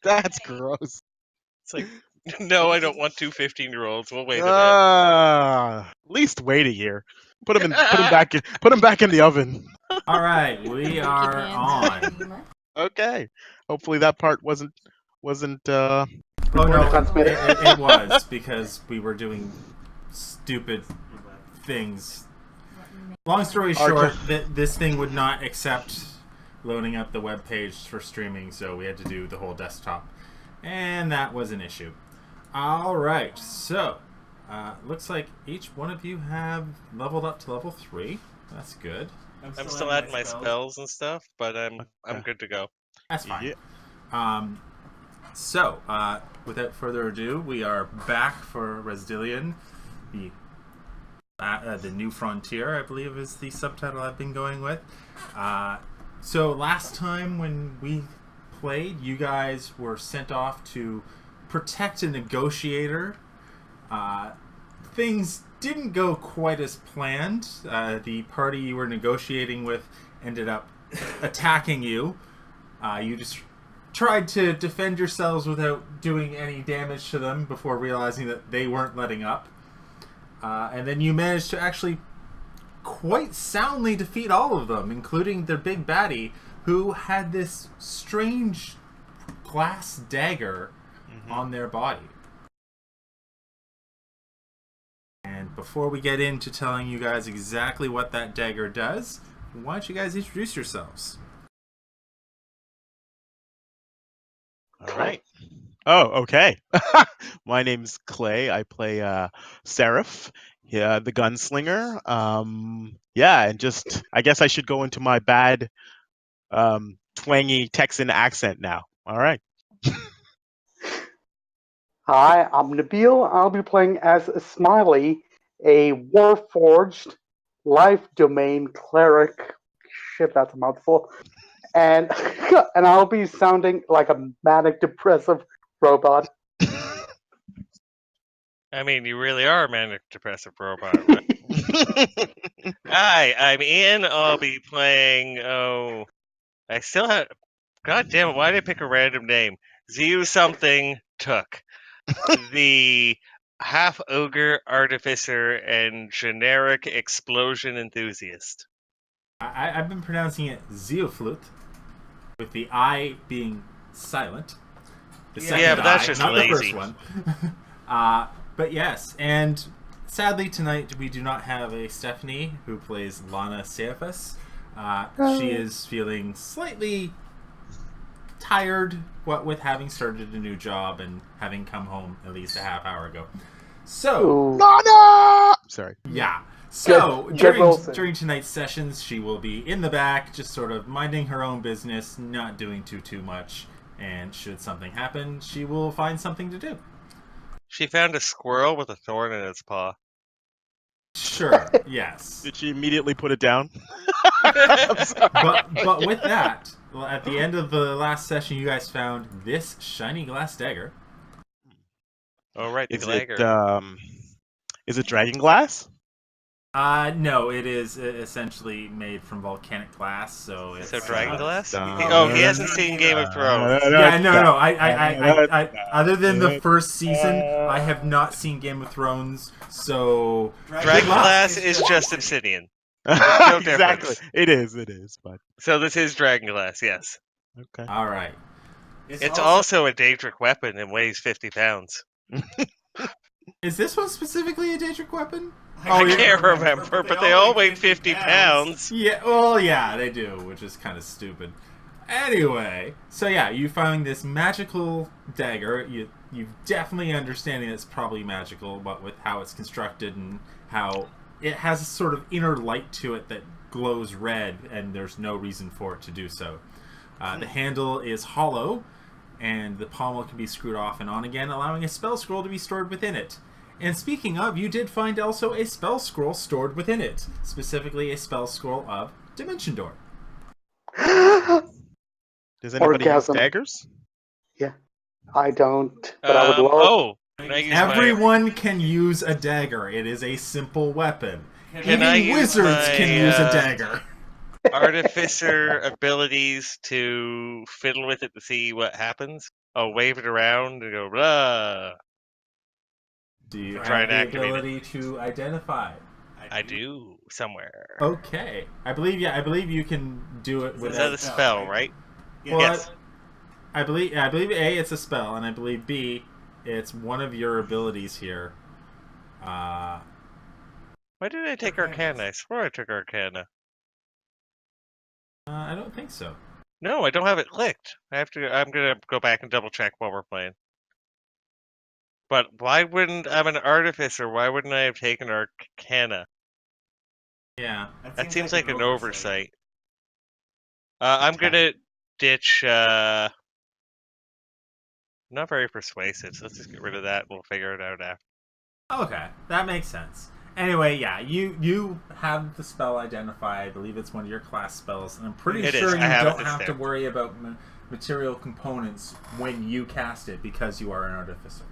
That's gross. It's like, no, I don't want two 15-year-olds. We'll wait a At least wait a year. Put him back in the oven. All right, we are on. Okay. Hopefully that part wasn't. Oh no, Transmitted. it was because we were doing stupid things. Long story short, this thing would not accept loading up the web page for streaming, so we had to do the whole desktop, and that was an issue. All right, so looks like each one of you have leveled up to level 3. That's good. I'm still adding my spells and stuff, but I'm good to go. That's fine. Yeah. So, without further ado, we are back for Resdellion, the New Frontier, I believe is the subtitle I've been going with. So last time when we played, you guys were sent off to protect a negotiator. Things didn't go quite as planned. The party you were negotiating with ended up attacking you. You just tried to defend yourselves without doing any damage to them before realizing that they weren't letting up. And then you managed to actually quite soundly defeat all of them, including their big baddie, who had this strange glass dagger on their body. And before we get into telling you guys exactly what that dagger does, why don't you guys introduce yourselves? All right. Oh, okay. My name's Clay. I play Seraph, the gunslinger. And just I guess I should go into my bad twangy Texan accent now. All right. Hi, I'm Nabil. I'll be playing as Smiley, a Warforged life domain cleric. Shit, that's a mouthful. And and I'll be sounding like a manic depressive robot. I mean, you really are a manic depressive robot. Right? Hi, I'm Ian. I'll be playing. I still have. God damn it! Why did I pick a random name? Zeu something Took, the half ogre artificer and generic explosion enthusiast. I've been pronouncing it Zeoflute, with the I being silent. The second but that's I, just not lazy. the first one. But yes, and sadly tonight we do not have a Stephanie who plays Lana Cephas. She is feeling slightly tired with having started a new job and having come home at least a half hour ago. So, Lana! Sorry. Yeah. So, Wilson. during tonight's sessions, she will be in the back, just sort of minding her own business, not doing too much. And should something happen, she will find something to do. She found a squirrel with a thorn in its paw. Sure, yes. Did she immediately put it down? But with that, at the end of the last session, you guys found this shiny glass dagger. Oh, right, the dagger. Is it dragon glass? No, it is essentially made from volcanic glass, so it's... So dragon glass? Oh, he hasn't seen Game of Thrones. Yeah, no. I other than the first season, I have not seen Game of Thrones, so... Dragon glass is just obsidian. No exactly. It is, but... So this is dragon glass, yes. Okay. Alright. It's also a Daedric weapon and weighs 50 pounds. Is this one specifically a Daedric weapon? I can't remember, but they all weigh 50 pounds. Yeah, well, yeah, they do, which is kind of stupid. Anyway, so yeah, you find this magical dagger. You definitely understanding it's probably magical, but with how it's constructed and how it has a sort of inner light to it that glows red, and there's no reason for it to do so. The handle is hollow, and the pommel can be screwed off and on again, allowing a spell scroll to be stored within it. And speaking of, you did find also a spell scroll stored within it, specifically a spell scroll of Dimension Door. Does anybody use Orgasm. daggers? Yeah, I don't, but I would love... Everyone can use a dagger. It is a simple weapon. Can Even I use wizards my, can use a dagger. artificer abilities to fiddle with it to see what happens. I'll wave it around and go blah. Do you Try have and the activate it. ability to identify? I do somewhere. Okay. I believe you can do it with Is that a spell, right? Well, Yes. I believe A, it's a spell, and I believe B, it's one of your abilities here. Why did I take Arcana? I swear I took Arcana. I don't think so. No, I don't have it clicked. I'm gonna go back and double check while we're playing. But why wouldn't I'm an artificer? Why wouldn't I have taken Arcana? Yeah. That seems like an oversight. I'm Okay. gonna ditch. Not very persuasive. So let's just get rid of that. We'll figure it out after. Okay, that makes sense. Anyway, yeah, you have the spell identify. I believe it's one of your class spells, and I'm pretty It sure is. you I have it. don't It's have to there. worry about material components when you cast it because you are an artificer.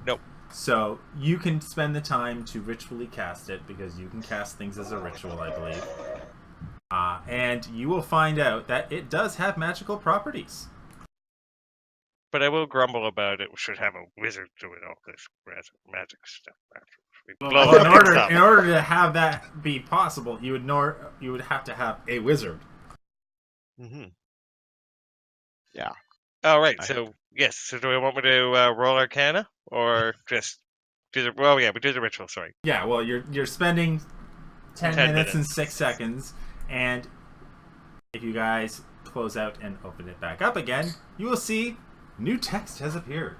Nope. So you can spend the time to ritually cast it because you can cast things as a ritual, I believe. And you will find out that it does have magical properties. But I will grumble about it. We should have a wizard doing all this magic stuff. We blow Well, the things up. in order to have that be possible, you would have to have a wizard. Mm-hmm. Yeah. All right. So yes. So do we want me to roll Arcana or just do the? Well, yeah, we do the ritual. Sorry. Yeah, well, you're spending 10 10 minutes and minutes. 6 seconds, and if you guys close out and open it back up again, you will see new text has appeared.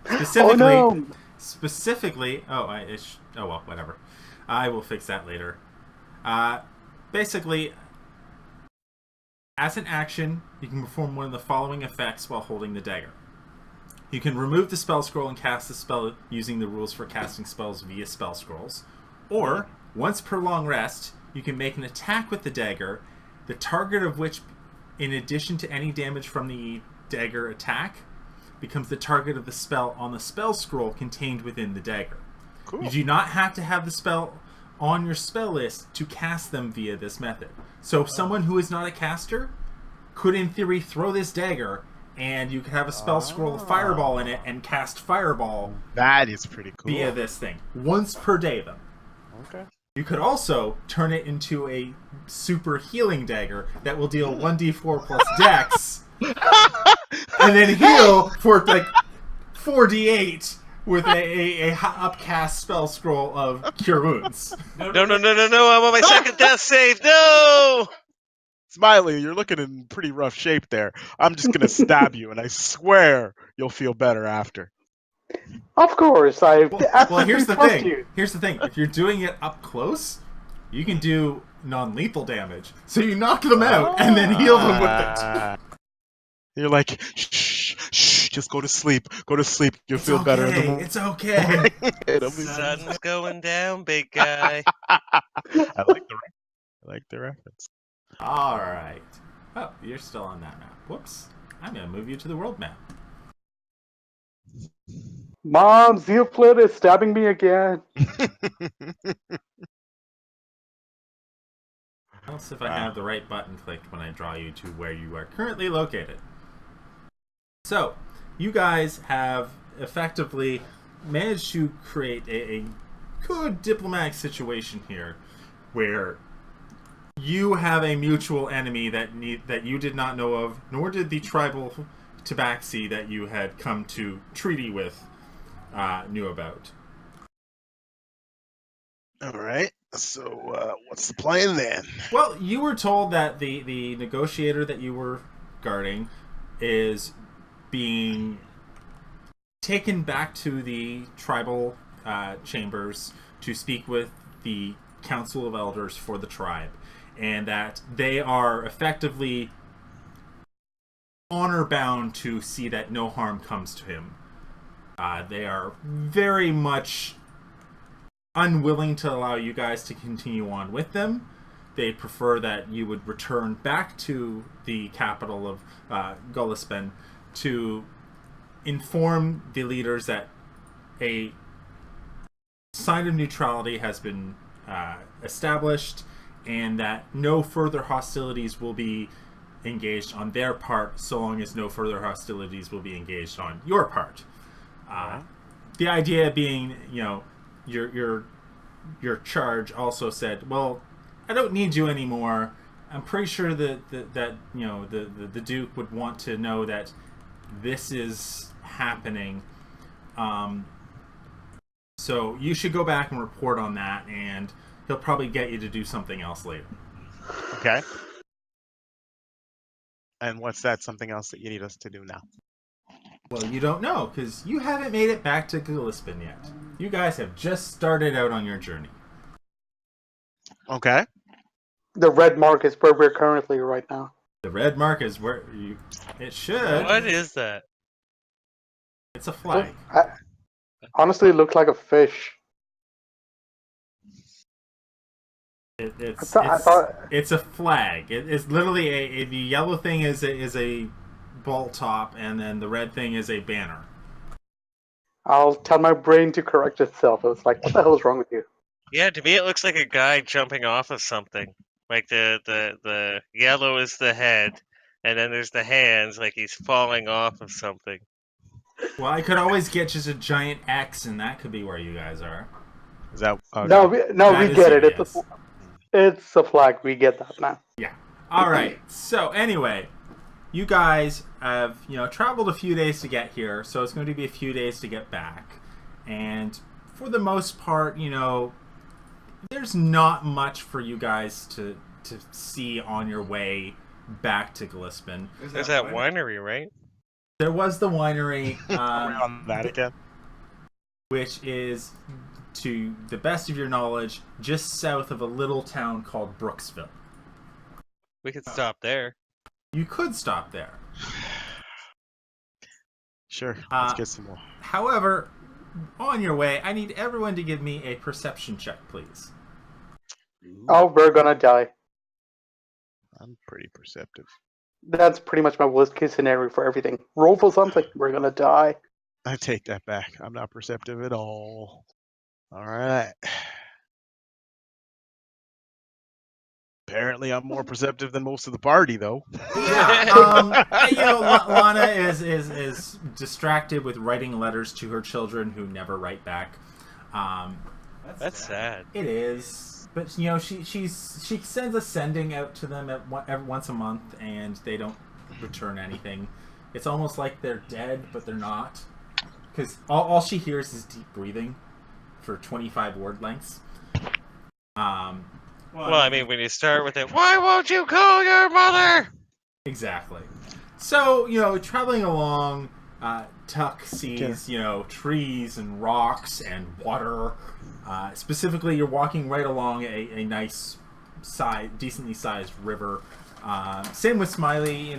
Specifically, Oh no! specifically. Oh, oh well, whatever. I will fix that later. Basically, as an action, you can perform one of the following effects while holding the dagger. You can remove the spell scroll and cast the spell using the rules for casting spells via spell scrolls. Or, once per long rest, you can make an attack with the dagger, the target of which, in addition to any damage from the dagger attack, becomes the target of the spell on the spell scroll contained within the dagger. Cool. You do not have to have the spell on your spell list to cast them via this method. So someone who is not a caster could, in theory, throw this dagger, and you could have a spell scroll with Fireball in it and cast Fireball That is pretty cool. via this thing. Once per day, though. Okay. You could also turn it into a super healing dagger that will deal 1d4 plus dex, and then heal for like 4d8 with a upcast spell scroll of Cure Wounds. No! I'm on my second death save. No. Smiley, you're looking in pretty rough shape there. I'm just gonna stab you, and I swear you'll feel better after. Of course, I Well, absolutely here's the trust thing. you. Here's the thing. If you're doing it up close, you can do non-lethal damage. So you knock them out and then heal them with it. Ah. You're like, shh, just go to sleep. Go to sleep. You'll feel better in the morning. It's okay. It'll be- Sun's going down, big guy. I like the reference. All right. Oh, you're still on that map. Whoops. I'm going to move you to the world map. Mom, Zealflid is stabbing me again. Else if I have the right button clicked when I draw you to where you are currently located. So, you guys have effectively managed to create a good diplomatic situation here where you have a mutual enemy that you did not know of, nor did the tribal tabaxi that you had come to treaty with knew about. All right. So, what's the plan then? Well, you were told that the negotiator that you were guarding is being taken back to the tribal chambers to speak with the Council of Elders for the tribe, and that they are effectively honor bound to see that no harm comes to him. They are very much unwilling to allow you guys to continue on with them. They prefer that you would return back to the capital of Gullispen to inform the leaders that a sign of neutrality has been established, and that no further hostilities will be engaged on their part, so long as no further hostilities will be engaged on your part. Right. The idea being, your charge also said, well, I don't need you anymore. I'm pretty sure that the Duke would want to know that this is happening. So you should go back and report on that, and he'll probably get you to do something else later. Okay. And what's that something else that you need us to do now? Well, you don't know, because you haven't made it back to Gillespie yet. You guys have just started out on your journey. Okay. The red mark is where we're currently right now. The red mark is where it should. What is that? It's a flag. Honestly, it looked like a fish. It's I thought it's a flag. It's literally the yellow thing is a ball top, and then the red thing is a banner. I'll tell my brain to correct itself. It was like, what the hell is wrong with you? Yeah, to me it looks like a guy jumping off of something. Like the yellow is the head, and then there's the hands, like he's falling off of something. Well, I could always get just a giant X, and that could be where you guys are. Is that okay. No, we That is get it. yes. It's a flag. We get that now. Yeah. All right. So anyway, you guys have traveled a few days to get here, so it's going to be a few days to get back, and for the most part, there's not much for you guys to see on your way back to Gillespie. There's that winery, right? There was the winery, on that again? which is, to the best of your knowledge, just south of a little town called Brooksville. We could stop there. You could stop there. Sure. Let's get some more. However, on your way, I need everyone to give me a perception check, please. Oh, we're gonna die. I'm pretty perceptive. That's pretty much my worst case scenario for everything. Roll for something. We're gonna die. I take that back. I'm not perceptive at all. All right. Apparently, I'm more perceptive than most of the party, though. Yeah, Lana is distracted with writing letters to her children who never write back. That's sad. It is, but she sends a sending out to them every once a month, and they don't return anything. It's almost like they're dead, but they're not, because all she hears is deep breathing for 25 word lengths. Well, I mean, when you start with it, why won't you call your mother? Exactly. So, traveling along, Tuck sees, trees and rocks and water. Specifically, you're walking right along a nice, decently sized river. Same with Smiley,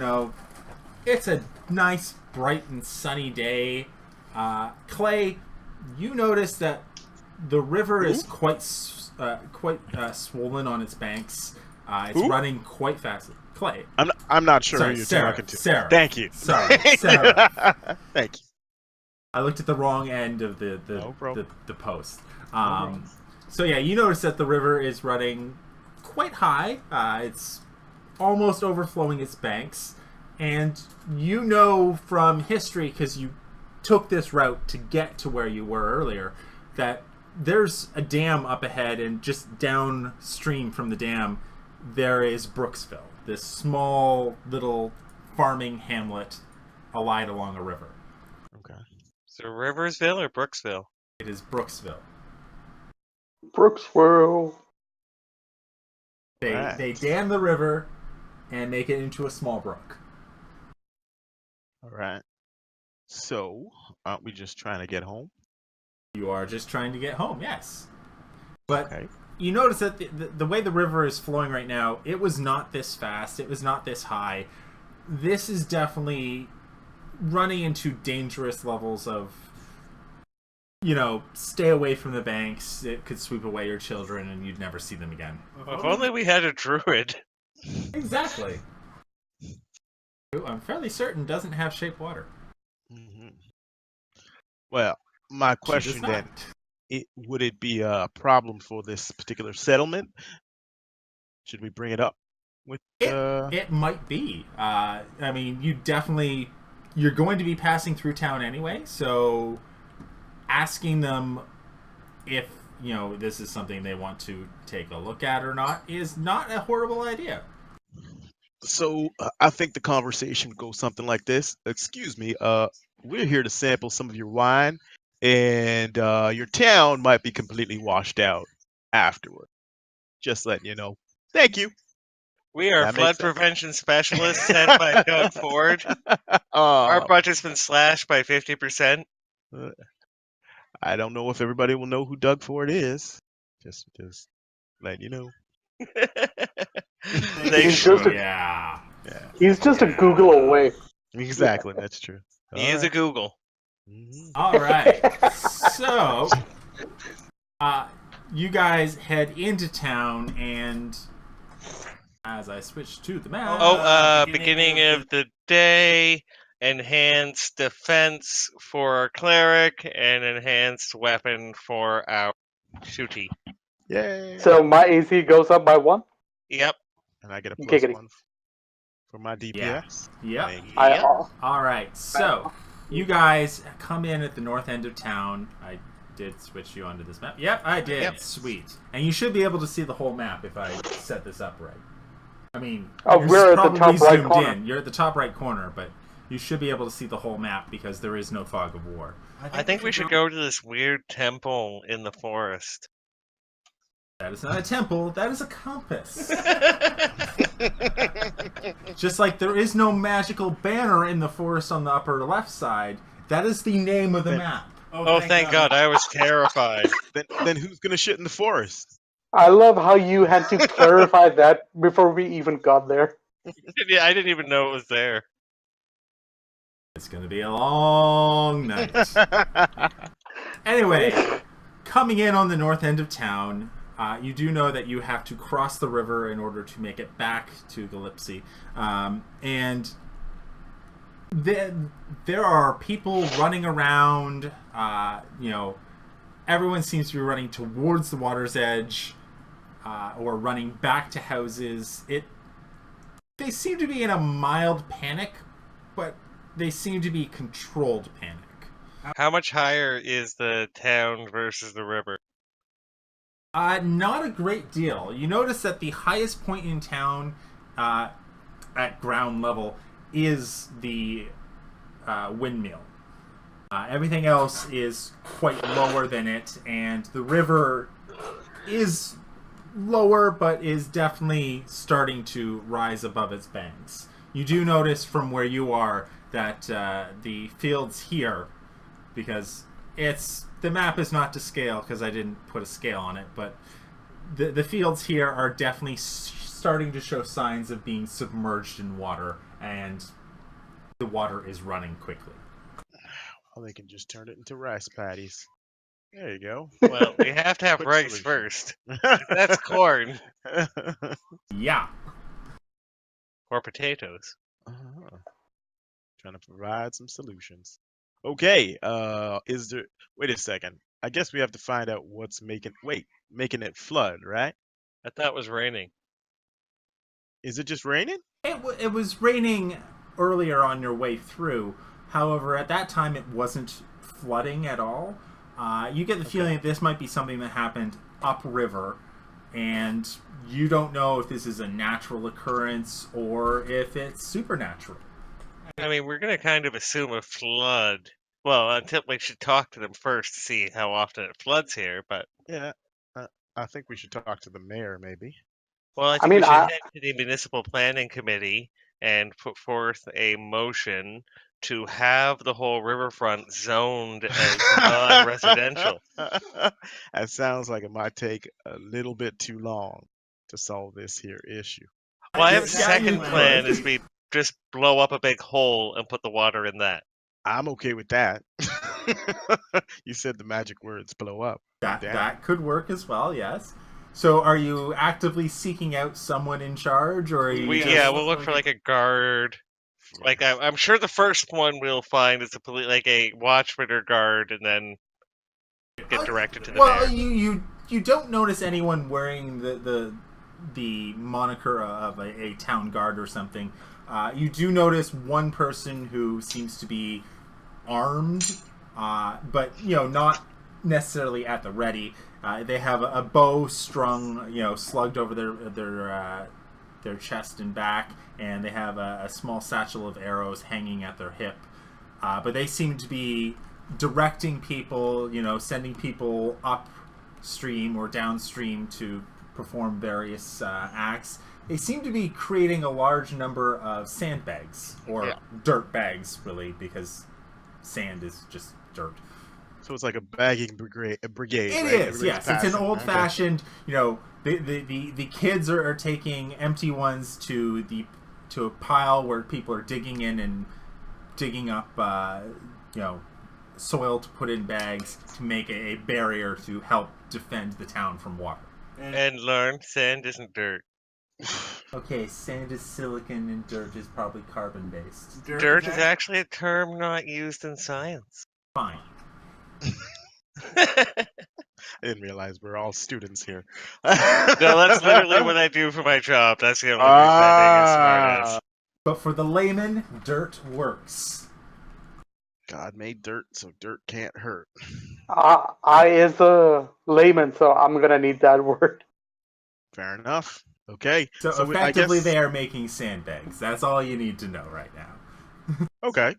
it's a nice, bright and sunny day. Clay, you notice that the river is quite swollen on its banks. It's running quite fast. Clay. I'm not sure Sorry, who you're Sarah, talking to. Sarah. Thank you. Sorry, Sarah. Thank you. I looked at the wrong end of the post. So yeah, you notice that the river is running quite high. It's almost overflowing its banks, and from history, because you took this route to get to where you were earlier, that there's a dam up ahead, and just downstream from the dam there is Brooksville, this small little farming hamlet allied along a river. Okay. So Riversville or Brooksville? It is Brooksville. Brooksville. They dam the river and make it into a small brook. All right. So, aren't we just trying to get home? You are just trying to get home, yes. But Okay. you notice that the way the river is flowing right now, it was not this fast. It was not this high. This is definitely running into dangerous levels of, stay away from the banks. It could sweep away your children and you'd never see them again. If only we had a druid. Exactly. Who I'm fairly certain doesn't have shape water. Mm-hmm. Well, my She does question not. then, would it be a problem for this particular settlement Should we bring it up with? It might be. I mean, you're going to be passing through town anyway, so asking them if this is something they want to take a look at or not is not a horrible idea. So I think the conversation goes something like this. Excuse me, we're here to sample some of your wine, and your town might be completely washed out afterward. Just letting you know. Thank you. We are That flood makes sense. prevention specialists sent by Doug Ford. Our budget's been slashed by 50%. I don't know if everybody will know who Doug Ford is. Just letting you know. They He's should. just a, Yeah. he's just a Google away. Exactly, that's true. He is a Google. Mhm. All right. So, you guys head into town, and as I switch to the map, Beginning of the day, enhanced defense for our cleric, and enhanced weapon for our shooty. Yay! So my AC goes up by 1. Yep. And I get a Giggity. +1 for my DPS. Yep. Thank you. I, Yep. All right. So, you guys come in at the north end of town. I did switch you onto this map. Yep, I did. Yep. Sweet. And you should be able to see the whole map if I set this up right. I mean, Oh, you're we're at the probably top right zoomed corner. in. You're at the top right corner, but you should be able to see the whole map because there is no fog of war. I think we should go to this weird temple in the forest. That is not a temple. That is a compass. Just like there is no magical banner in the forest on the upper left side, that is the name of the map. Oh, thank God. I was terrified. Then who's gonna shit in the forest? I love how you had to clarify that before we even got there. Yeah, I didn't even know it was there. It's going to be a long night. Anyway, coming in on the north end of town, you do know that you have to cross the river in order to make it back to Gillipsy. And there are people running around. Everyone seems to be running towards the water's edge or running back to houses. They seem to be in a mild panic, but they seem to be controlled panic. How much higher is the town versus the river? Not a great deal. You notice that the highest point in town at ground level is the windmill. Everything else is quite lower than it, and the river is lower, but is definitely starting to rise above its banks. You do notice from where you are that the fields here, because the map is not to scale because I didn't put a scale on it, but the fields here are definitely starting to show signs of being submerged in water, and the water is running quickly. Well, they can just turn it into rice patties. There you go. Well, we have to have Quick rice solution. first. That's corn. Yeah. Or potatoes. Uh-huh. Trying to provide some solutions. Okay, is there... Wait a second. I guess we have to find out what's making it flood, right? I thought it was raining. Is it just raining? It was raining earlier on your way through. However, at that time, it wasn't flooding at all. You get the feeling that this might be something that happened upriver, and you don't know if this is a natural occurrence or if it's supernatural. I mean, we're going to kind of assume a flood. Well, until we should talk to them first to see how often it floods here, but... Yeah, I think we should talk to the mayor, maybe. Well, I think we should head to the municipal planning committee and put forth a motion to have the whole riverfront zoned as non-residential. That sounds like it might take a little bit too long to solve this here issue. Well, I have a Yeah, second you plan could. is we just blow up a big hole and put the water in that. I'm okay with that. You said the magic words blow up. That could work as well, yes. So are you actively seeking out someone in charge, or are you We'll look for like a guard. Like I'm sure the first one we'll find is a watchman or guard, and then get directed to the Well, mayor. you don't notice anyone wearing the the moniker of a town guard or something. You do notice one person who seems to be armed, but not necessarily at the ready. They have a bow strung, slugged over their chest and back, and they have a small satchel of arrows hanging at their hip. But they seem to be directing people, sending people upstream or downstream to perform various acts. They seem to be creating a large number of sandbags, or dirt bags, really, because sand is just dirt. So it's like a bagging brigade. It right? is, yes. It's an passing. old-fashioned. The kids are taking empty ones to a pile where people are digging in and digging up, soil to put in bags to make a barrier to help defend the town from water. And learn sand isn't dirt. Okay, sand is silicon and dirt is probably carbon-based. Dirt is actually a term not used in science. Fine. I didn't realize we're all students here. No, that's literally what I do for my job. That's the only reason I think it's smart. But for the layman, dirt works. God made dirt, so dirt can't hurt. I is a layman, so I'm gonna need that word. Fair enough. Okay. So effectively, they are making sandbags. That's all you need to know right now. Okay.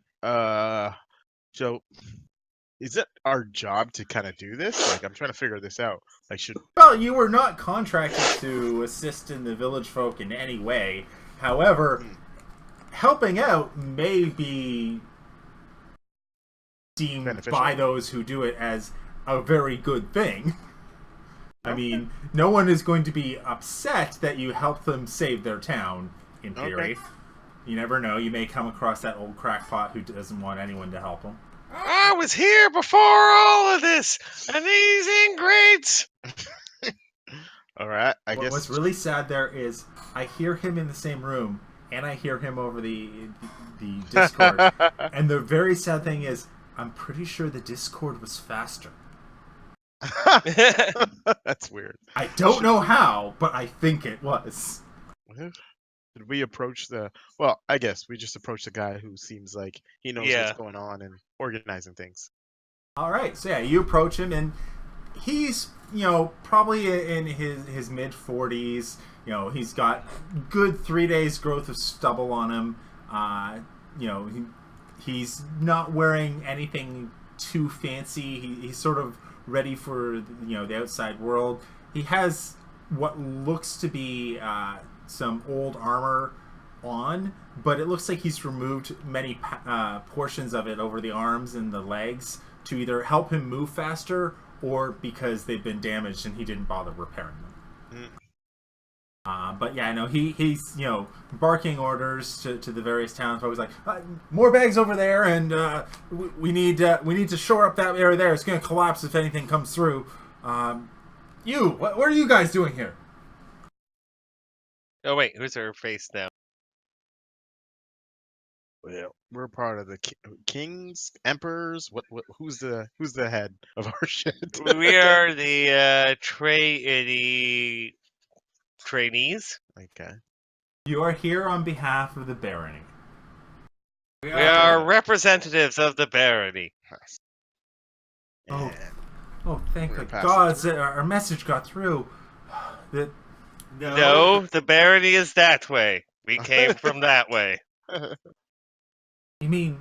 So is it our job to kind of do this? Like, I'm trying to figure this out. Well, you were not contracted to assist in the village folk in any way. However, helping out may be deemed beneficial by those who do it as a very good thing. I mean, no one is going to be upset that you help them save their town, in theory. Okay. You never know. You may come across that old crackpot who doesn't want anyone to help him. I was here before all of this, and these ingrates. All right. I guess What's really sad there is I hear him in the same room, and I hear him over the Discord. And the very sad thing is, I'm pretty sure the Discord was faster. That's weird. I don't know how, but I think it was. Did we approach well, I guess we just approached the guy who seems like he knows what's going on and organizing things. All right, so you approach him, and he's, probably in his mid-40s. He's got good 3 days growth of stubble on him. He's not wearing anything too fancy. He's sort of ready for the outside world. He has what looks to be some old armor on, but it looks like he's removed many portions of it over the arms and the legs to either help him move faster or because they've been damaged and he didn't bother repairing them. But yeah, no, he's barking orders to the various towns. Always like, more bags over there, and we need to shore up that area there. It's going to collapse if anything comes through. What are you guys doing here? Oh wait, who's her face now? Well, we're part of the kings, emperors. Who's the head of our shit? We are the trainees. Okay. You are here on behalf of the barony. We are representatives of the barony. And Oh, thank the passing gods that our message got through. No, the barony is that way. We came from that way. You mean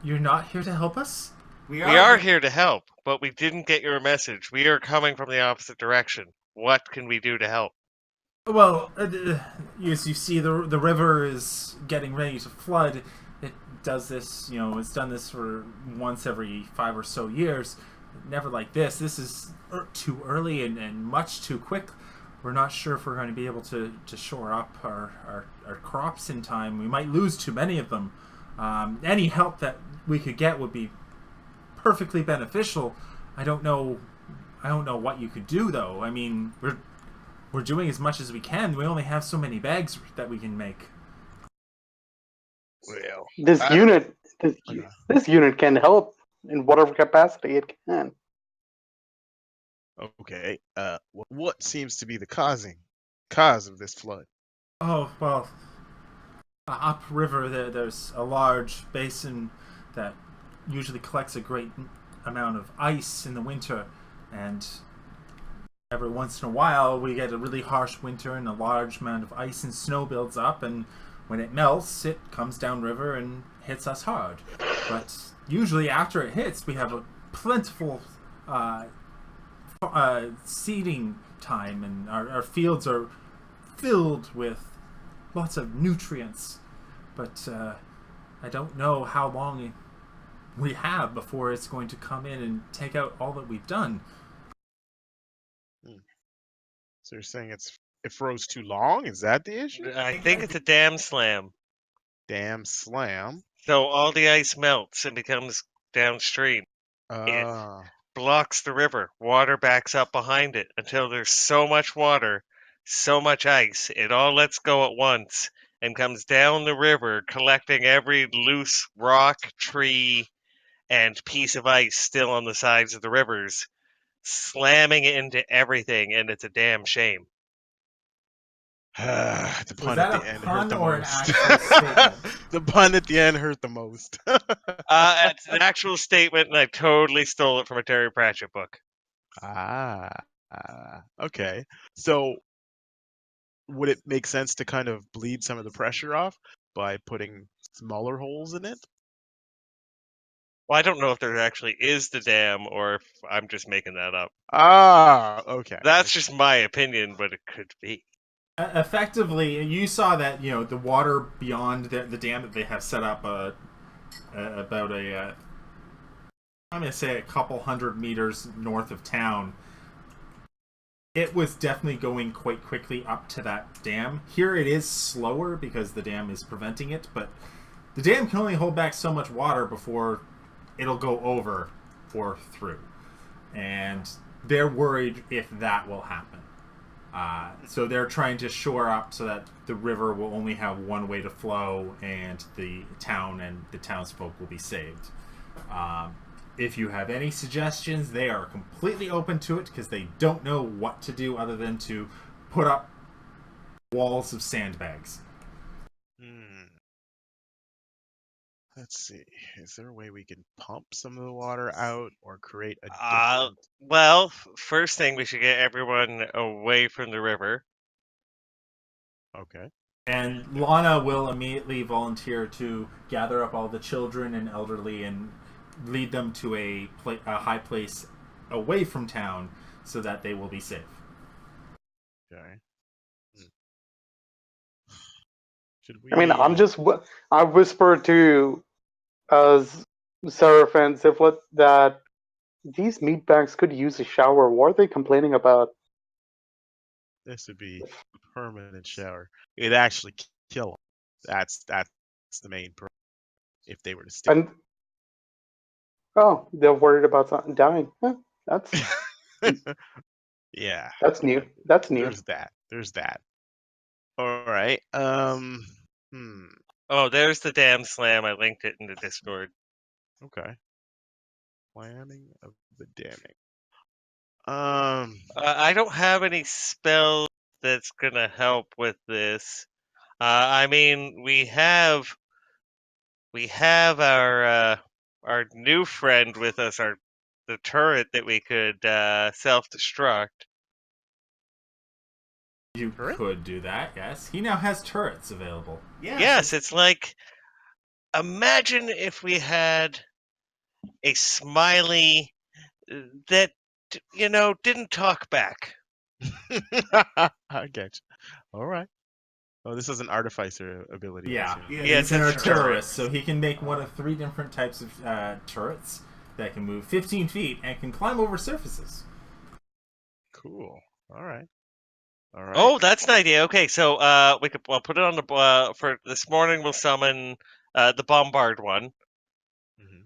you're not here to help us? We are here to help, but we didn't get your message. We are coming from the opposite direction. What can we do to help? Well, as you see, the river is getting ready to flood. It does this, it's done this for once every 5 or so years. Never like this. This is too early and much too quick. We're not sure if we're going to be able to shore up our crops in time. We might lose too many of them. Any help that we could get would be perfectly beneficial. I don't know what you could do, though. I mean, we're doing as much as we can. We only have so many bags that we can make. well, this unit can help in whatever capacity it can. okay. What seems to be the causing cause of this flood? Oh, well, upriver there's a large basin that usually collects a great amount of ice in the winter, and every once in a while we get a really harsh winter and a large amount of ice and snow builds up, and when it melts it comes down river and hits us hard. But usually after it hits we have a plentiful seeding time, and our fields are filled with lots of nutrients. But I don't know how long we have before it's going to come in and take out all that we've done. So you're saying it froze too long? Is that the issue? I think it's a dam slam. Damn slam. So all the ice melts and becomes downstream. It Uh, blocks the river. Water backs up behind it until there's so much water, so much ice, it all lets go at once and comes down the river, collecting every loose rock, tree, and piece of ice still on the sides of the rivers, slamming it into everything, and it's a damn shame. the Was pun at that the a end hurt pun the or an most. actual statement? The pun at the end hurt the most. It's an actual statement, and I totally stole it from a Terry Pratchett book. Okay. So would it make sense to kind of bleed some of the pressure off by putting smaller holes in it? Well, I don't know if there actually is the dam or if I'm just making that up. Okay. That's just my opinion, but it could be. Effectively, you saw that the water beyond the dam that they have set up about I'm going to say a couple 100 meters north of town. It was definitely going quite quickly up to that dam. Here it is slower because the dam is preventing it, but the dam can only hold back so much water before it'll go over or through. And they're worried if that will happen. So they're trying to shore up so that the river will only have one way to flow, and the town and the townsfolk will be saved. If you have any suggestions, they are completely open to it because they don't know what to do other than to put up walls of sandbags. Let's see. Is there a way we can pump some of the water out or create a Uh, different... well, first thing, we should get everyone away from the river. Okay. And Lana will immediately volunteer to gather up all the children and elderly and lead them to a high place away from town so that they will be safe. Okay. Should we... I mean, I whispered to Seraph and Ziflet that these meat bags could use a shower. What are they complaining about? This would be a permanent shower. It'd actually kill them. That's the main problem. If they were to stick. And oh, they're worried about something dying. Huh, Yeah. that's new. That's new. There's that. All right. Oh, there's the dam slam. I linked it in the Discord. Okay. Planning of the damming. I don't have any spells that's gonna help with this. I mean, we have our new friend with us, the turret that we could self-destruct. You Turret? could do that, yes. He now has turrets available. Yes, it's like, imagine if we had a smiley that didn't talk back. I get you. All right. Oh, this is an artificer ability. Yeah, it's he's an a artillerist, so he can make one of 3 different types of turrets that can move 15 feet and can climb over surfaces. Cool. All right. Oh, that's an idea. Okay, so I'll put it on the for this morning. We'll summon the bombard one. Mm-hmm.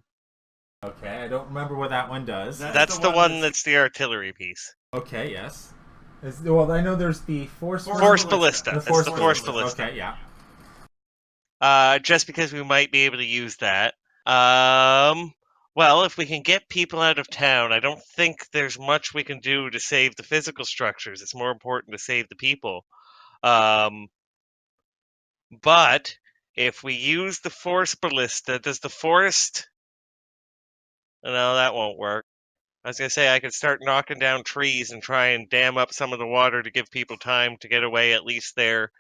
Okay, I don't remember what that one does. That's the one that's the artillery piece. Okay, yes. Well, I know there's the force ballista. The That's force ballista. Okay, yeah. Just because we might be able to use that. Well, if we can get people out of town, I don't think there's much we can do to save the physical structures. It's more important to save the people. But if we use the force ballista, does the forest? No, that won't work. I was gonna say I could start knocking down trees and try and dam up some of the water to give people time to get away at least their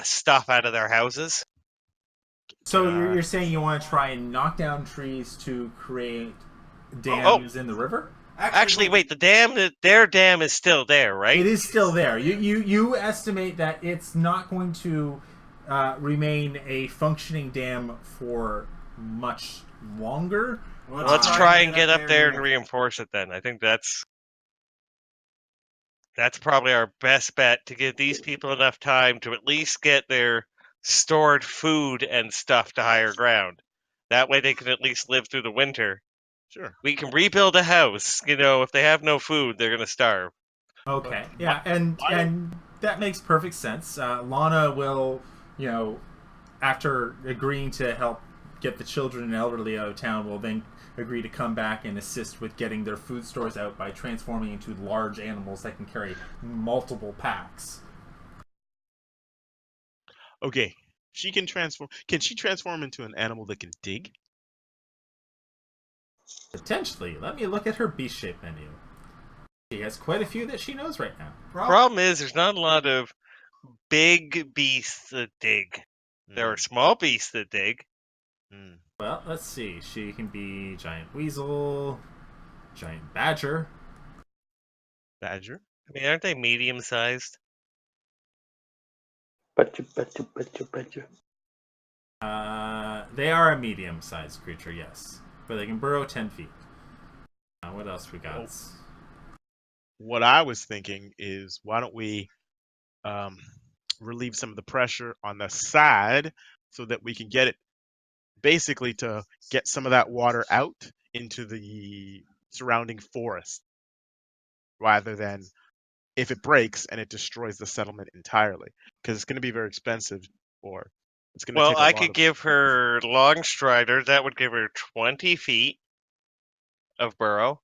stuff out of their houses. So you're saying you want to try and knock down trees to create Oh. dams in the river? Actually, wait. Their dam is still there, right? It is still there. You estimate that it's not going to remain a functioning dam for much longer. Let's try and get up there and reinforce it then. I think that's probably our best bet to give these people enough time to at least get their stored food and stuff to higher ground. That way they can at least live through the winter. Sure. We can rebuild a house. If they have no food, they're going to starve. Okay. Yeah, and that makes perfect sense. Lana will, after agreeing to help get the children and elderly out of town, will then agree to come back and assist with getting their food stores out by transforming into large animals that can carry multiple packs. Okay. She can transform. Can she transform into an animal that can dig? Potentially. Let me look at her beast shape menu. She has quite a few that she knows right now. Problem is, there's not a lot of big beasts that dig. There are small beasts that dig. Well, let's see. She can be giant weasel, giant badger. Badger? I mean, aren't they medium-sized? Betcha. They are a medium-sized creature, yes. But they can burrow 10 feet. What else we got? What I was thinking is, why don't we relieve some of the pressure on the side so that we can get it basically to get some of that water out into the surrounding forest, rather than if it breaks and it destroys the settlement entirely, because it's going to be very expensive, or it's going to take a I lot could of... give her long strider. That would give her 20 feet of burrow.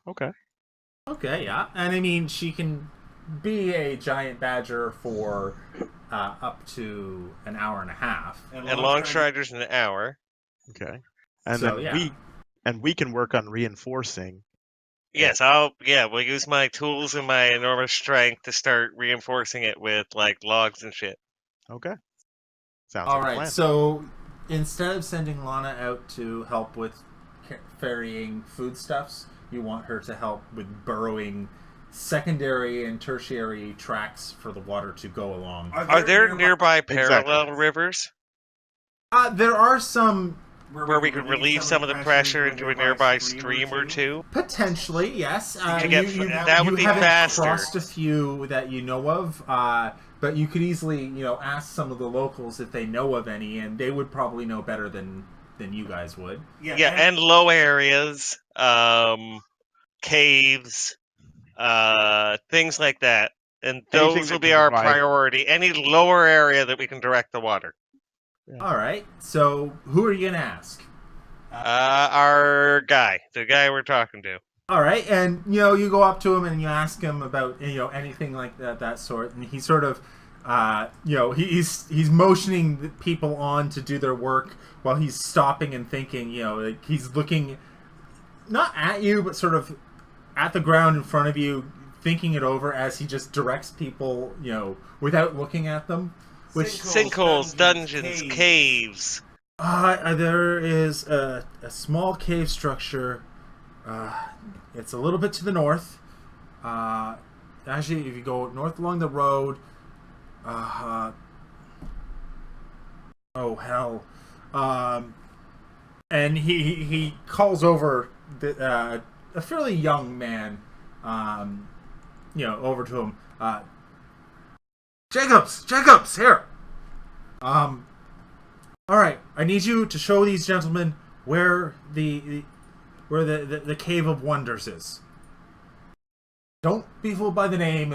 Okay. Okay, yeah. And I mean, she can be a giant badger for up to an hour and a half. And long strider's an hour. Okay. And So, then we can work on reinforcing. Yes, we'll use my tools and my enormous strength to start reinforcing it with, logs and shit. Okay. Sounds All like a right, plan. so instead of sending Lana out to help with ferrying foodstuffs, you want her to help with burrowing secondary and tertiary tracks for the water to go along. Are there nearby parallel rivers? There are some where we could relieve some of the pressure into a nearby stream or two? Potentially, yes. That would be haven't faster. Crossed a few that you know of, but you could easily, ask some of the locals if they know of any, and they would probably know better than you guys would. Yeah, and low areas, caves, things like that. And those will be our priority. Any lower area that we can direct the water. Yeah. All right. So, who are you gonna ask? Our guy, the guy we're talking to. All right, and you go up to him and you ask him about anything like that sort, and he sort of, he's motioning the people on to do their work while he's stopping and thinking. Like he's looking not at you, but sort of at the ground in front of you, thinking it over as he just directs people, without looking at them. Which sinkholes, dungeons, caves. There is a small cave structure. It's a little bit to the north. Actually, if you go north along the road, oh hell! And he calls over a fairly young man, over to him. Jacobs, here. All right, I need you to show these gentlemen where the Cave of Wonders is. Don't be fooled by the name.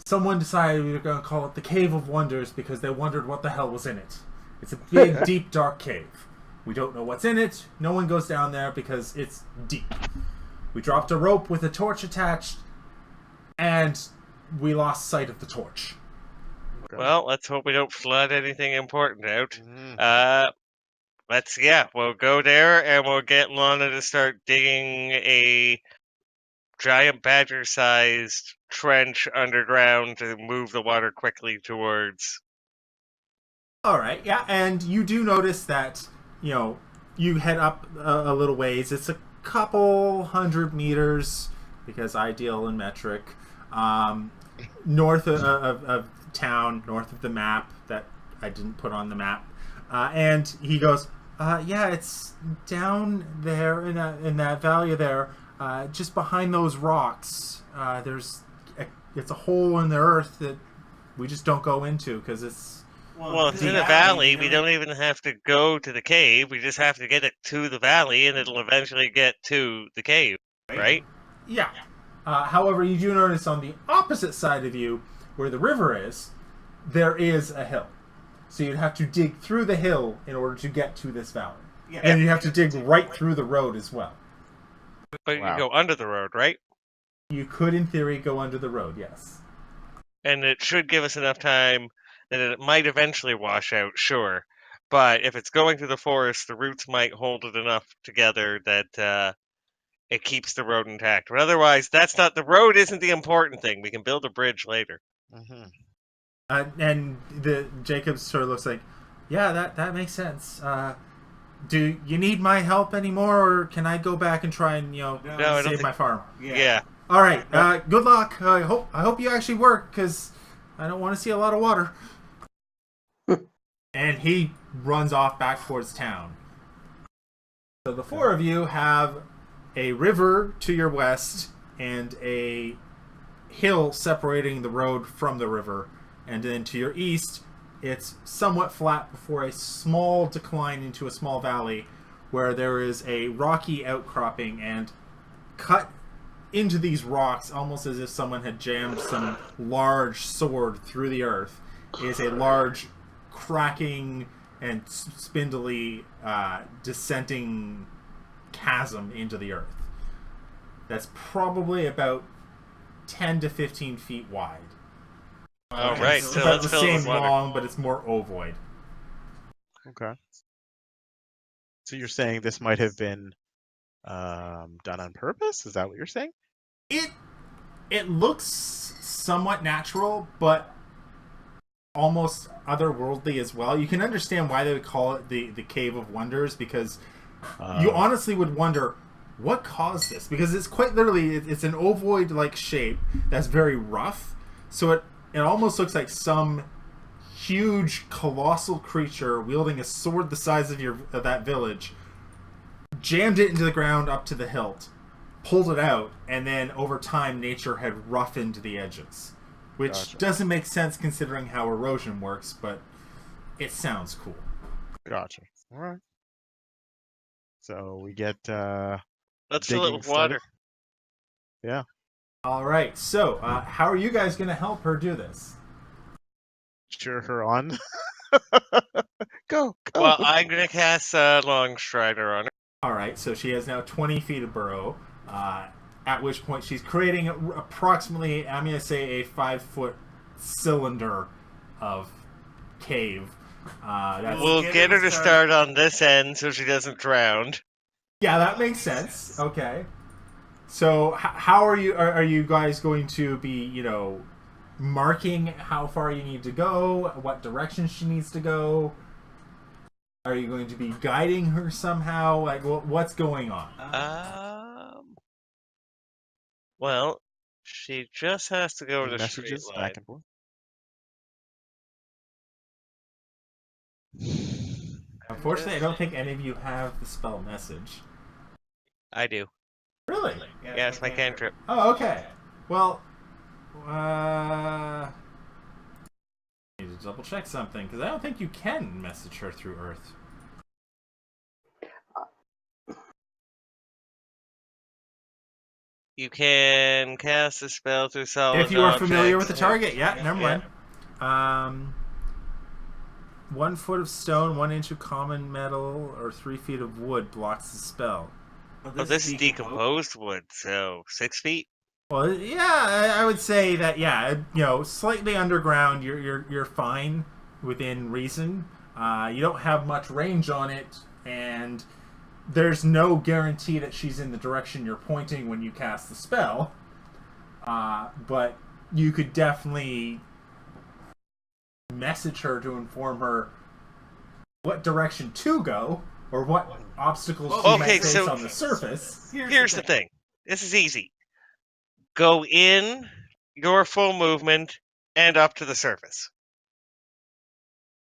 Someone decided we were going to call it the Cave of Wonders because they wondered what the hell was in it. It's a big, deep, dark cave. We don't know what's in it. No one goes down there because it's deep. We dropped a rope with a torch attached, and we lost sight of the torch. Okay. Well, let's hope we don't flood anything important out. Mhm. We'll go there and we'll get Lana to start digging a giant badger-sized trench underground to move the water quickly towards. All right, yeah, and you do notice that you head up a little ways. It's a couple 100 meters because I deal in metric. North of town, north of the map that I didn't put on the map, and he goes, "Yeah, it's down there in that valley there, just behind those rocks. It's a hole in the earth that we just don't go into because it's." Well, if it's in a valley, we don't even have to go to the cave. We just have to get it to the valley, and it'll eventually get to the cave, right? Yeah. However, you do notice on the opposite side of you, where the river is, there is a hill. So you'd have to dig through the hill in order to get to this valley. Yeah. And you have to dig right through the road as well. But you Wow. can go under the road, right? You could, in theory, go under the road, yes. And it should give us enough time that it might eventually wash out, sure. But if it's going through the forest, the roots might hold it enough together that it keeps the road intact. But otherwise, the road isn't the important thing. We can build a bridge later. Mhm. And the Jacob sort of looks like, yeah, that makes sense. Do you need my help anymore, or can I go back and try and I don't save think- my farm? Yeah. All right. Good luck. I hope you actually work because I don't want to see a lot of water. And he runs off back towards town. So the four of you have a river to your west and a hill separating the road from the river. And then to your east, it's somewhat flat before a small decline into a small valley where there is a rocky outcropping, and cut into these rocks, almost as if someone had jammed some large sword through the earth, is a large cracking and spindly descending chasm into the earth. That's probably about 10 to 15 feet wide. All right. It's So about let's the fill it same with water. long, but it's more ovoid. Okay. So you're saying this might have been done on purpose? Is that what you're saying? It looks somewhat natural, but almost otherworldly as well. You can understand why they would call it the Cave of Wonders, because you honestly would wonder what caused this, because it's quite literally it's an ovoid like shape that's very rough, so it almost looks like some huge colossal creature wielding a sword the size of that village jammed it into the ground up to the hilt, pulled it out, and then over time nature had roughened the edges, which Gotcha. doesn't make sense considering how erosion works, but it sounds cool. Gotcha. All right. So we get Let's fill it digging with water. started. Yeah. All right, so how are you guys going to help her do this? Cheer her on. Go. Well, I'm going to cast Long Strider on her. All right, so she has now 20 feet of burrow, at which point she's creating approximately, I'm going to say, a 5-foot cylinder of cave. We'll get her to start on this end so she doesn't drown. Yeah, that makes sense. Okay. So how are you guys going to be, marking how far you need to go, what direction she needs to go? Are you going to be guiding her somehow? Like, what's going on? Well, she just has to go to the straight Messages line. back and forth. Unfortunately, I don't think any of you have the spell message. I do. Really? Yeah, it's my cantrip. Oh, okay. Well, need to double check something, because I don't think you can message her through Earth. You can cast a spell through solid If you are familiar with the objects. target, never mind. 1 foot of stone, 1 inch of common metal, or 3 feet of wood blocks the spell. Oh, this is decomposed wood, so 6 feet? Well, yeah, I would say that. Yeah, slightly underground. You're fine within reason. You don't have much range on it, and there's no guarantee that she's in the direction you're pointing when you cast the spell. But you could definitely message her to inform her what direction to go or what obstacles she might face on the surface. Here's the thing. This is easy. Go in your full movement and up to the surface.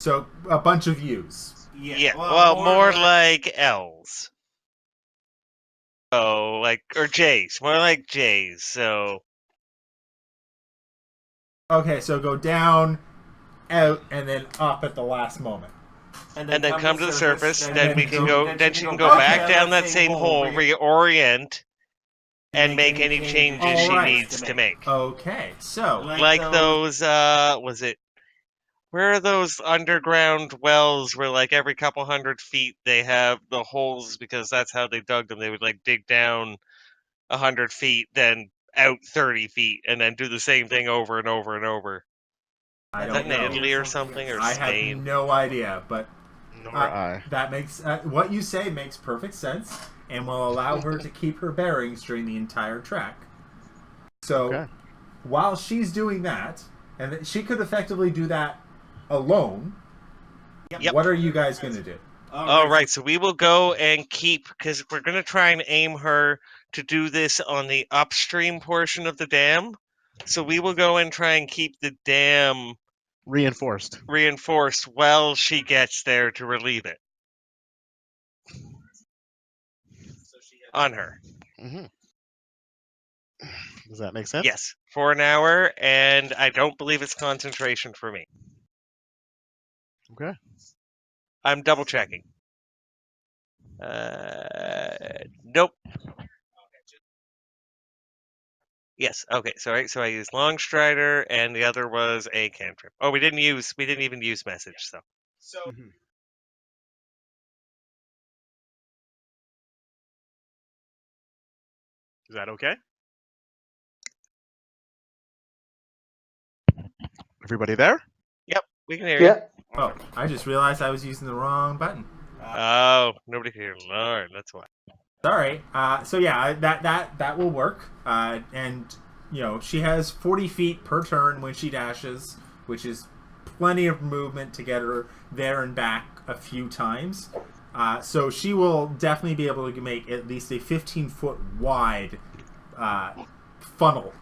So a bunch of U's. Yeah. Well, more like L's. Oh, or J's. More like J's. So. Okay, so go down, out, and then up at the last moment. And then come to the surface. Then we can go. Then she can go back down that same hole, reorient, and make any changes she needs to make. Okay, so like those. Was it? Where are those underground wells where, like, every couple 100 feet they have the holes because that's how they dug them? They would, like, dig down 100 feet, then out 30 feet, and then do the same thing over and over and over. I Is don't that in know. Italy or something, or I Spain? have no idea, but I. that makes what you say makes perfect sense, and will allow her to keep her bearings during the entire track. So, while she's doing that, and she could effectively do that alone. Yep. What are you guys going to do? All right, so we will go and keep, because we're going to try and aim her to do this on the upstream portion of the dam. So we will go and try and keep the dam Reinforced while she gets there to relieve it. On her. Mm-hmm. Does that make sense? Yes, for an hour, and I don't believe it's concentration for me. Okay. I'm double checking. Nope. Yes. Okay. Sorry. So I used Long Strider, and the other was a cantrip. Oh, we didn't even use message. So. Mm-hmm. Is that okay? Everybody there? Yep. We can hear you. Yeah. Oh, I just realized I was using the wrong button. Oh, nobody can hear. Lord, that's why. Sorry. So yeah, that will work. And she has 40 feet per turn when she dashes, which is plenty of movement to get her there and back a few times. So she will definitely be able to make at least a 15-foot wide funnel.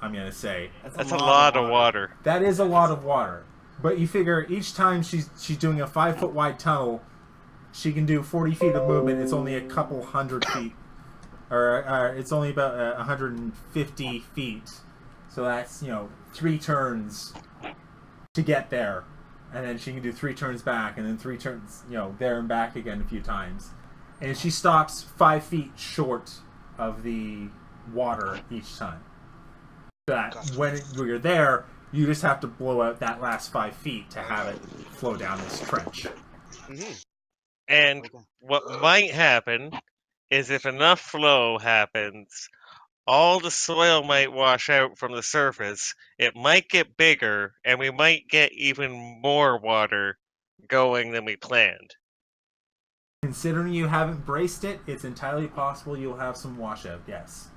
I'm gonna say that's a lot of water. That is a lot of water. But you figure each time she's doing a 5-foot wide tunnel, she can do 40 feet of movement. It's only a couple hundred feet, or it's only about 150 feet. So that's 3 turns to get there, and then she can do 3 turns back, and then 3 turns there and back again a few times. And she stops 5 feet short of the water each time. So that when you're there, you just have to blow out that last 5 feet to have it flow down this trench. Mm-hmm. And what might happen is if enough flow happens, all the soil might wash out from the surface. It might get bigger, and we might get even more water going than we planned. Considering you haven't braced it, it's entirely possible you'll have some washout, yes.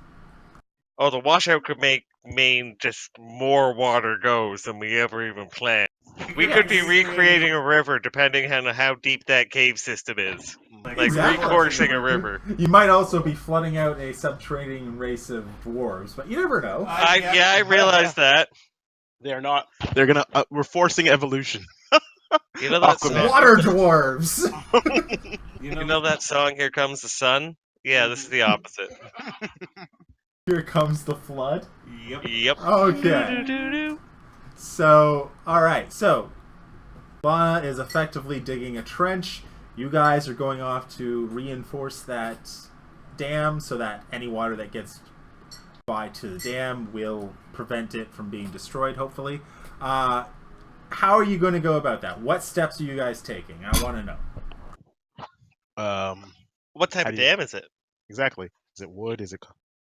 Oh, the washout could mean just more water goes than we ever even planned. We could be recreating a river depending on how deep that cave system is. Like recoursing a river. You might also be flooding out a subterranean race of dwarves, but you never know. I realized that. They're not. They're gonna. We're forcing evolution. You know that song? Water dwarves. You know that song? Here Comes the Sun. Yeah, this is the opposite. Here comes the flood. Yep. Okay. So, alright, so Lana is effectively digging a trench. You guys are going off to reinforce that dam so that any water that gets by to the dam will prevent it from being destroyed, hopefully. How are you going to go about that? What steps are you guys taking? I want to know. What type of dam is it? Exactly. Is it wood? Is it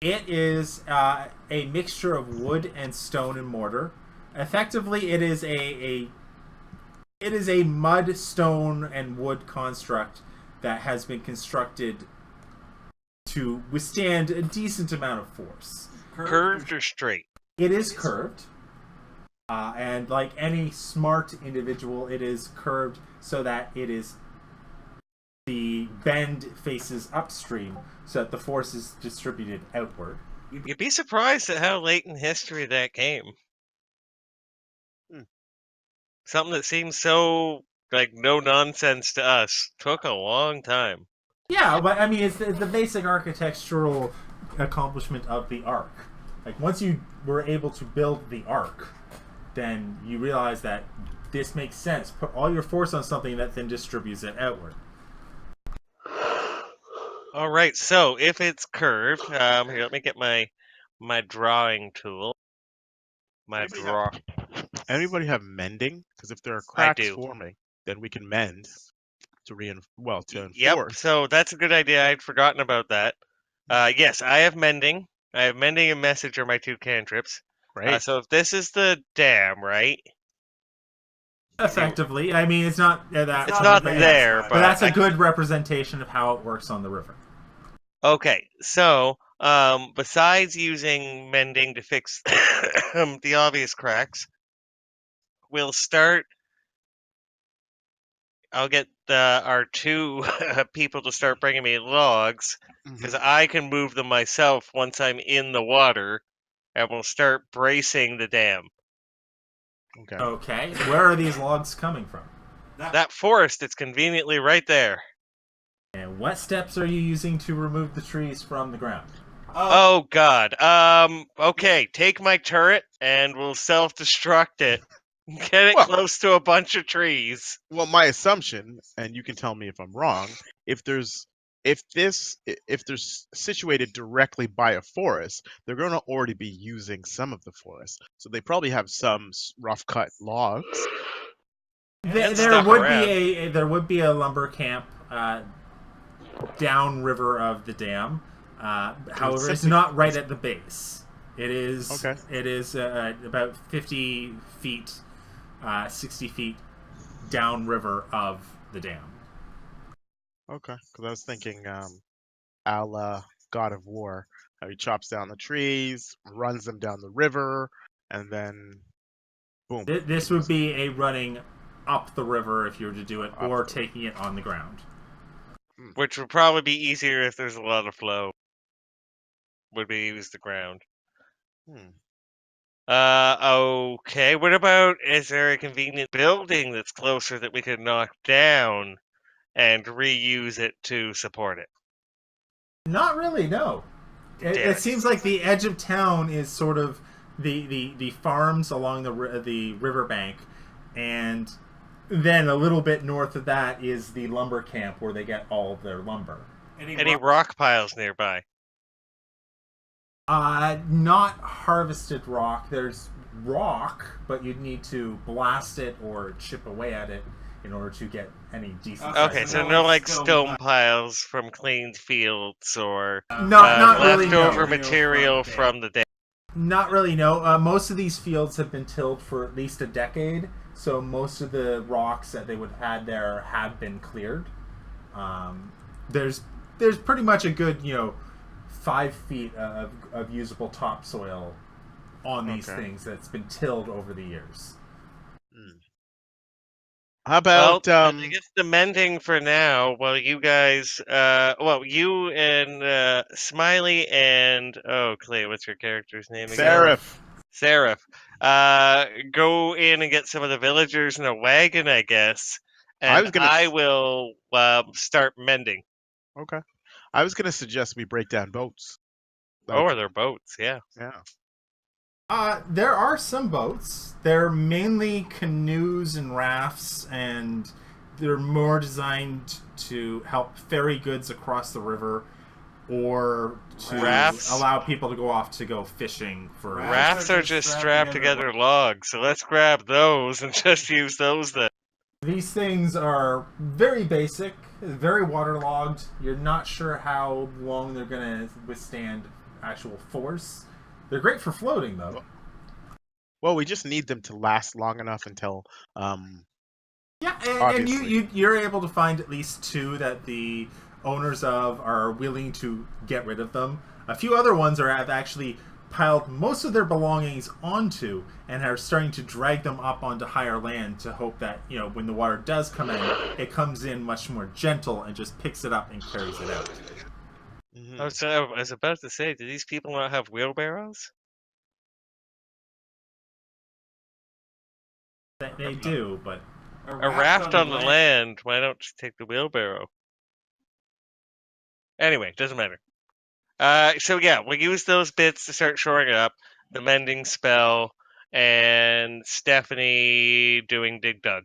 It is a mixture of wood and stone and mortar. Effectively, it is a mud, stone, and wood construct that has been constructed to withstand a decent amount of force. Curved or straight? It is curved, and like any smart individual, it is curved so that the bend faces upstream, so that the force is distributed outward. You'd be surprised at how late in history that came. Something that seems so like no nonsense to us took a long time. Yeah, but I mean, it's the basic architectural accomplishment of the arc. Like, once you were able to build the arc, then you realize that this makes sense. Put all your force on something that then distributes it outward. All right, so if it's curved, here, let me get my drawing tool. Anybody have mending? Because if there are I cracks do. forming, then we can mend to to Yep, enforce. so that's a good idea. I'd forgotten about that. Yes, I have mending. I have mending and message are my two cantrips. Great. So if this is the dam, right? Effectively, I mean, it's not that. It's not there, but that's a I- good representation of how it works on the river. Okay, so besides using mending to fix the obvious cracks, we'll start. I'll get our two people to start bringing me logs because I can move them myself once I'm in the water, and we'll start bracing the dam. Okay. Okay, where are these logs coming from? That forest, it's conveniently right there. And what steps are you using to remove the trees from the ground? Oh God. Okay, take my turret and we'll self-destruct it. Get it Well- close to a bunch of trees. Well, my assumption, and you can tell me if I'm wrong, if they're situated directly by a forest, they're going to already be using some of the forest. So they probably have some rough cut logs. There stuck would around. be a lumber camp downriver of the dam. However, it's not right at the base. It is Okay. It is about 50 feet, 60 feet downriver of the dam. Okay, because I was thinking, a la God of War, how he chops down the trees, runs them down the river, and then boom. This would be a running up the river if you were to do it, Up or the- taking it on the ground. Which would probably be easier if there's a lot of flow. Would be use the ground. Hmm. Okay. What about, is there a convenient building that's closer that we could knock down and reuse it to support it? Not really, no. Damn It it. seems like the edge of town is sort of the farms along the riverbank, and then a little bit north of that is the lumber camp where they get all of their lumber. Any rock piles nearby? Not harvested rock. There's rock, but you'd need to blast it or chip away at it in order to get any decent. Okay, so no like stone piles from cleaned fields or Not really. leftover No. material from the day. Not really, no. Most of these fields have been tilled for at least a decade, so most of the rocks that they would have had there have been cleared. There's pretty much a good 5 feet of usable topsoil on these Okay. things that's been tilled over the years. How about I guess the mending for now. While you guys, you and Smiley and Clay, what's your character's name again? Seraph? Go in and get some of the villagers in a wagon, I guess, I was and gonna I s- will start mending. Okay. I was gonna suggest we break down boats. Oh, are there boats? Yeah. Yeah. There are some boats. They're mainly canoes and rafts, and they're more designed to help ferry goods across the river or to Rafts? allow people to go off to go fishing for Rafts are just strapped together logs, so let's grab those and just use those then. These things are very basic, very waterlogged. You're not sure how long they're going to withstand actual force. They're great for floating, though. Well, we just need them to last long enough until Yeah, and obviously. you're able to find at least 2 that the owners of are willing to get rid of them. A few other ones have actually piled most of their belongings onto and are starting to drag them up onto higher land to hope that, when the water does come in, it comes in much more gentle and just picks it up and carries it out. Mhm. I was about to say, do these people not have wheelbarrows? They do, but A raft on the land, why don't you take the wheelbarrow? Anyway, doesn't matter. So yeah, we use those bits to start shoring it up. The mending spell and Stephanie doing dig dug.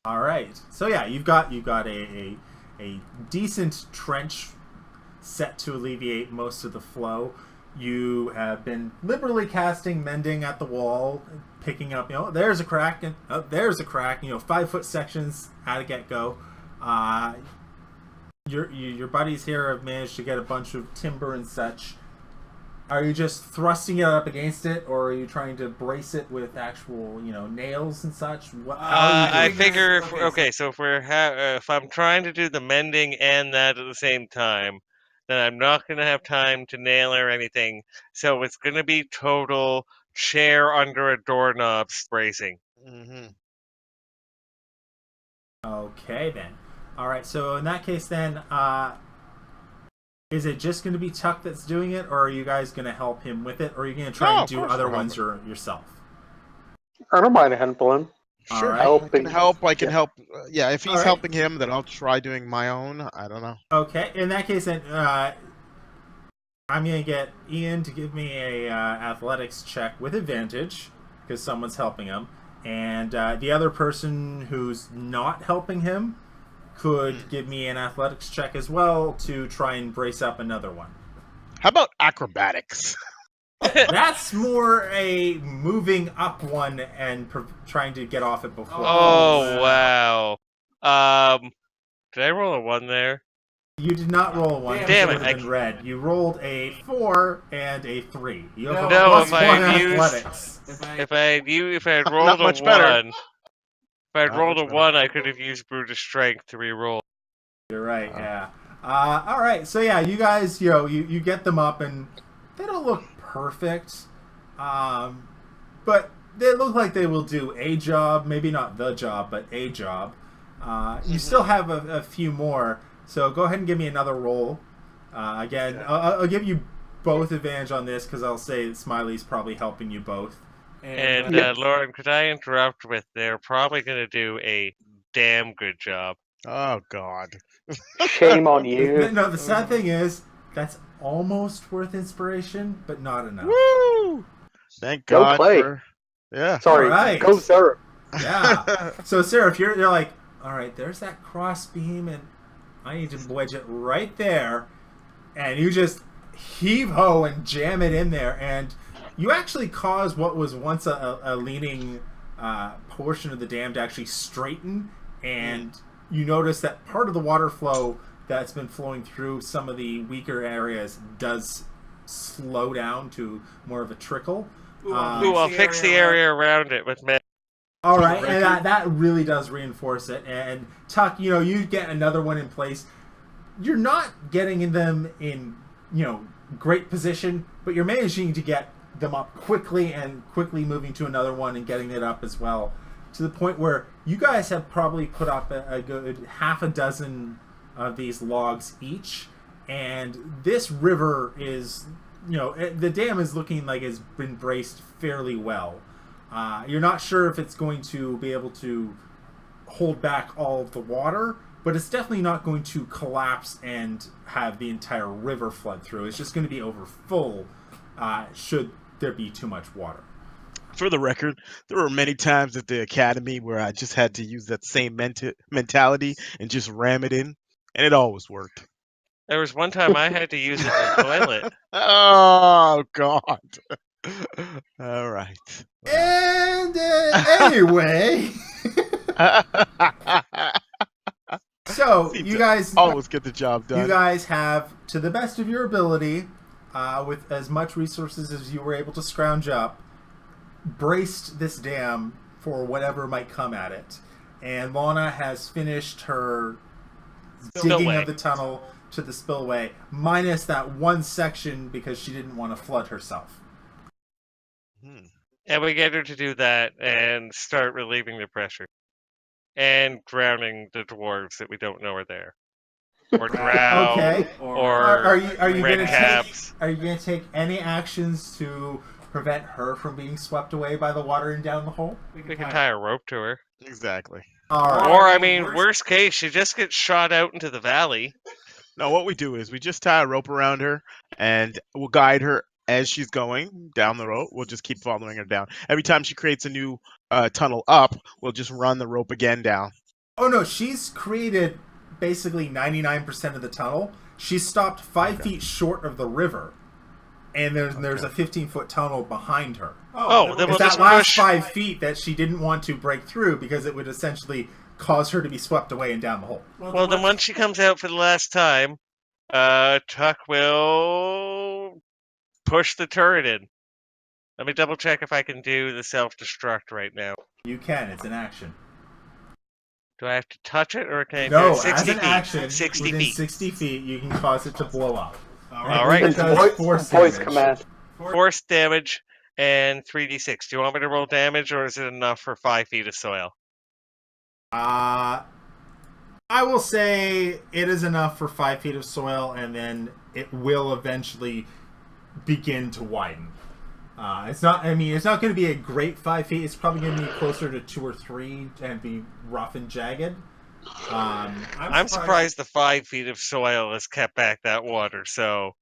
all right. So yeah, you've got a decent trench set to alleviate most of the flow. You have been liberally casting mending at the wall, picking up, there's a crack, and there's a crack, 5-foot sections at a get go. Your buddies here have managed to get a bunch of timber and such. Are you just thrusting it up against it, or are you trying to brace it with actual, nails and such? I figure if I'm trying to do the mending and that at the same time, then I'm not gonna have time to nail or anything. So it's gonna be total chair under a doorknob bracing. Mhm. Okay, then. All right, so in that case, then, is it just going to be Tuck that's doing it, or are you guys going to help him with it, or are you going to try No, and of do course other we'll help ones yourself? I don't mind handling. Sure. All right. Helping. I can help. I can Yeah. help. Yeah, if All he's right. helping him, then I'll try doing my own. I don't know. Okay, in that case, then, I'm going to get Ian to give me a athletics check with advantage, because someone's helping him, and the other person who's not helping him could give me an athletics check as well to try and brace up another one. How about acrobatics? That's more a moving up one and trying to get off it before. Oh wow. Did I roll a 1 there? You did not roll a 1. Damn it it, would have been red. You rolled a 4 and a 3. You have No, a plus if 1 I had used- athletics. If I had Not rolled a much better. 1, if I had Not rolled a much better. 1, I could have used brutish strength to re-roll. You're right, yeah. All right, so yeah, you guys, you get them up, and they don't look perfect, but they look like they will do a job, maybe not the job, but a job. You still have a few more, so go ahead and give me another roll. Again, Okay. I'll give you both advantage on this, because I'll say that Smiley's probably helping you both. And Yeah. Lauren, could I interrupt with they're probably going to do a damn good job. Oh God. Shame on you. No, the sad thing is, that's almost worth inspiration, but not enough. Woo! Thank Go God play. for. Yeah. Sorry. Alright. Go, Sarah. Yeah. So, Sarah, if you're like, all right, there's that cross beam, and I need to wedge it right there, and you just heave ho and jam it in there, and you actually cause what was once a leaning portion of the dam to actually straighten, and you notice that part of the water flow that's been flowing through some of the weaker areas does slow down to more of a trickle. Ooh, I'll fix the area around it with men. All right, and that really does reinforce it. And Tuck, you get another one in place. You're not getting them in, great position, but you're managing to get them up quickly and quickly moving to another one and getting it up as well, to the point where you guys have probably put up a good half a dozen of these logs each. And this river is, the dam is looking like it's been braced fairly well. You're not sure if it's going to be able to hold back all of the water, but it's definitely not going to collapse and have the entire river flood through. It's just going to be over full should there be too much water. For the record, there were many times at the academy where I just had to use that same mentality and just ram it in, and it always worked. There was one time I had to use it in the toilet. Oh God. All right. And anyway, so Seems you to guys always get the job done. You guys have, to the best of your ability, with as much resources as you were able to scrounge up, braced this dam for whatever might come at it. And Lana has finished her digging of the tunnel to the spillway, minus that one section because she didn't want to flood herself. And we get her to do that and start relieving the pressure. And drowning the dwarves that we don't know are there. Or drow. Okay. Or Are you red gonna caps. are you going to take any actions to prevent her from being swept away by the water and down the hole? We can tie a rope to her. Exactly. All right. Or, I mean, worst case, she just gets shot out into the valley. No, what we do is we just tie a rope around her and we'll guide her as she's going down the road. We'll just keep following her down. Every time she creates a new tunnel up, we'll just run the rope again down. Oh no, she's created basically 99% of the tunnel. She's stopped 5 feet short of the river, and there's a 15-foot tunnel behind her. Oh, then we'll It's just that last push. 5 feet that she didn't want to break through because it would essentially cause her to be swept away and down the hole. Well, then once she comes out for the last time, Tuck will push the turret in. Let me double check if I can do the self-destruct right now. You can. It's an action. Do I have to touch it, or can I do No, it 60 as an feet? action, 60 within feet. 60 feet, you can cause it to blow up. All right. It does force Voice damage. command. Force damage and 3d6. Do you want me to roll damage, or is it enough for 5 feet of soil? I will say it is enough for 5 feet of soil, and then it will eventually begin to widen. It's not. I mean, it's not going to be a great 5 feet. It's probably going to be closer to 2 or 3 and be rough and jagged. I'm surprised the 5 feet of soil has kept back that water. So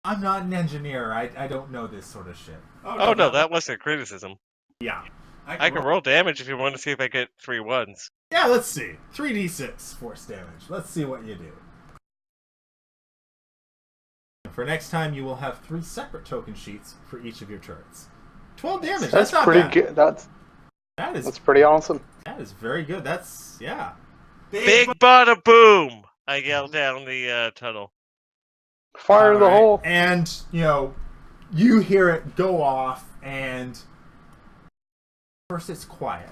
I'm not an engineer. I don't know this sort of shit. Oh no, that wasn't a criticism. Yeah. I can roll damage if you want to see if I get 3 ones. Yeah, let's see. 3d6 force damage. Let's see what you do. For next time, you will have 3 separate token sheets for each of your turrets. 12 damage. That's not pretty bad. good. That's That's pretty awesome. That is very good. That's, yeah. Big bada boom! I yell down the tunnel. Fire in the Alright, hole. And, you hear it go off, and first it's quiet.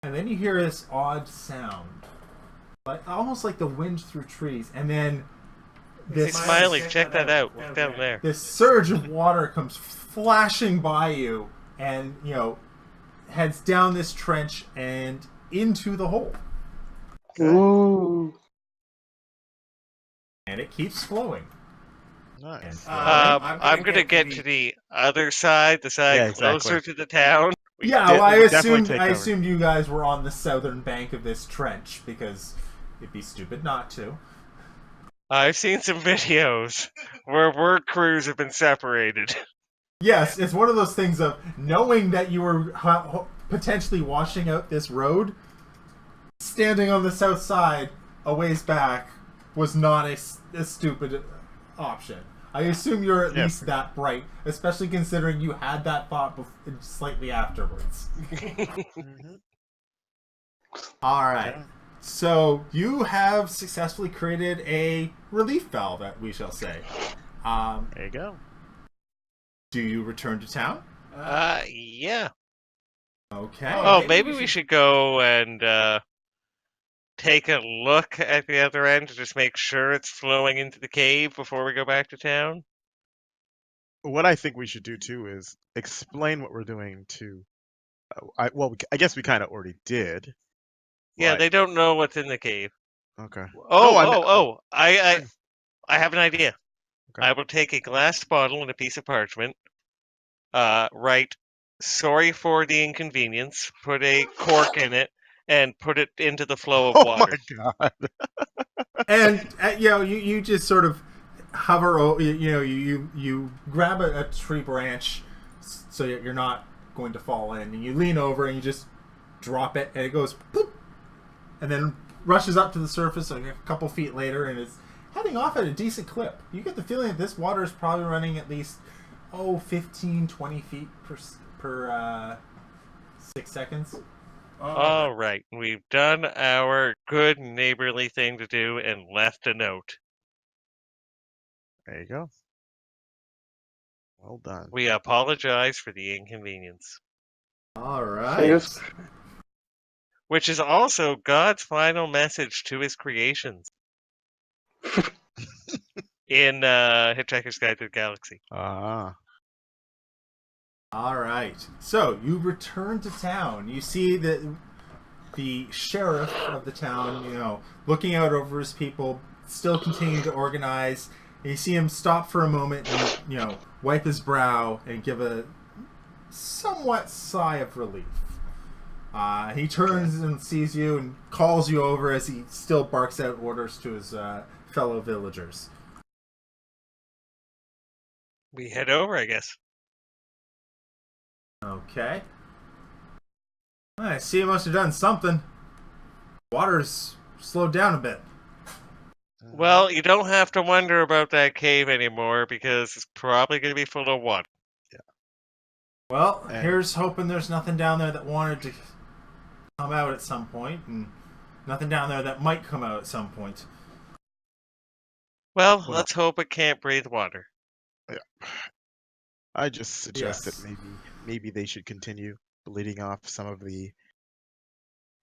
And then you hear this odd sound. Almost like the wind through trees. And then Hey, Smiley, check that out. What's down there? this surge of water comes flashing by you and, heads down this trench and into the hole. Ooh. And it keeps flowing. Nice. I'm gonna get to the other side, the side Yeah, exactly. closer to the town. Yeah, well, I definitely take cover. assumed you guys were on the southern bank of this trench because it'd be stupid not to. I've seen some videos where work crews have been separated. Yes, it's one of those things of knowing that you were potentially washing out this road, standing on the south side a ways back was not a stupid option. I assume you're at least that bright, especially considering you had that thought slightly afterwards. All right. So you have successfully created a relief valve, we shall say. There you go. Do you return to town? Yeah. Okay. Oh, maybe we should go and take a look at the other end to just make sure it's flowing into the cave before we go back to town. What I think we should do too is explain what we're doing to. I guess we kind of already did. Yeah, Right. they don't know what's in the cave. Okay. I have an idea. Okay. I will take a glass bottle and a piece of parchment. Write, "Sorry for the inconvenience." Put a cork in it and put it into the flow of Oh water. my god. And you just sort of hover. You grab a tree branch so that you're not going to fall in, and you lean over and you just drop it, and it goes poop, and then rushes up to the surface a couple feet later, and it's heading off at a decent clip. You get the feeling that this water is probably running at least 15, 20 feet per 6 seconds. All right, we've done our good neighborly thing to do and left a note. There you go. Well done. We apologize for the inconvenience. All right. Fingers- Which is also God's final message to his creations. In Hitchhiker's Guide to the Galaxy. Ah. All right. So you return to town. You see that the sheriff of the town, looking out over his people, still continuing to organize. And you see him stop for a moment and, wipe his brow and give a somewhat sigh of relief. He turns and sees you and calls you over as he still barks out orders to his fellow villagers. We head over, I guess. Okay. I see you must have done something. Water's slowed down a bit. Well, you don't have to wonder about that cave anymore because it's probably going to be full of water. Well, And- here's hoping there's nothing down there that wanted to come out at some point, and nothing down there that might come out at some point. Well, Well- let's hope it can't breathe water. I just suggest Yes. that maybe they should continue bleeding off some of the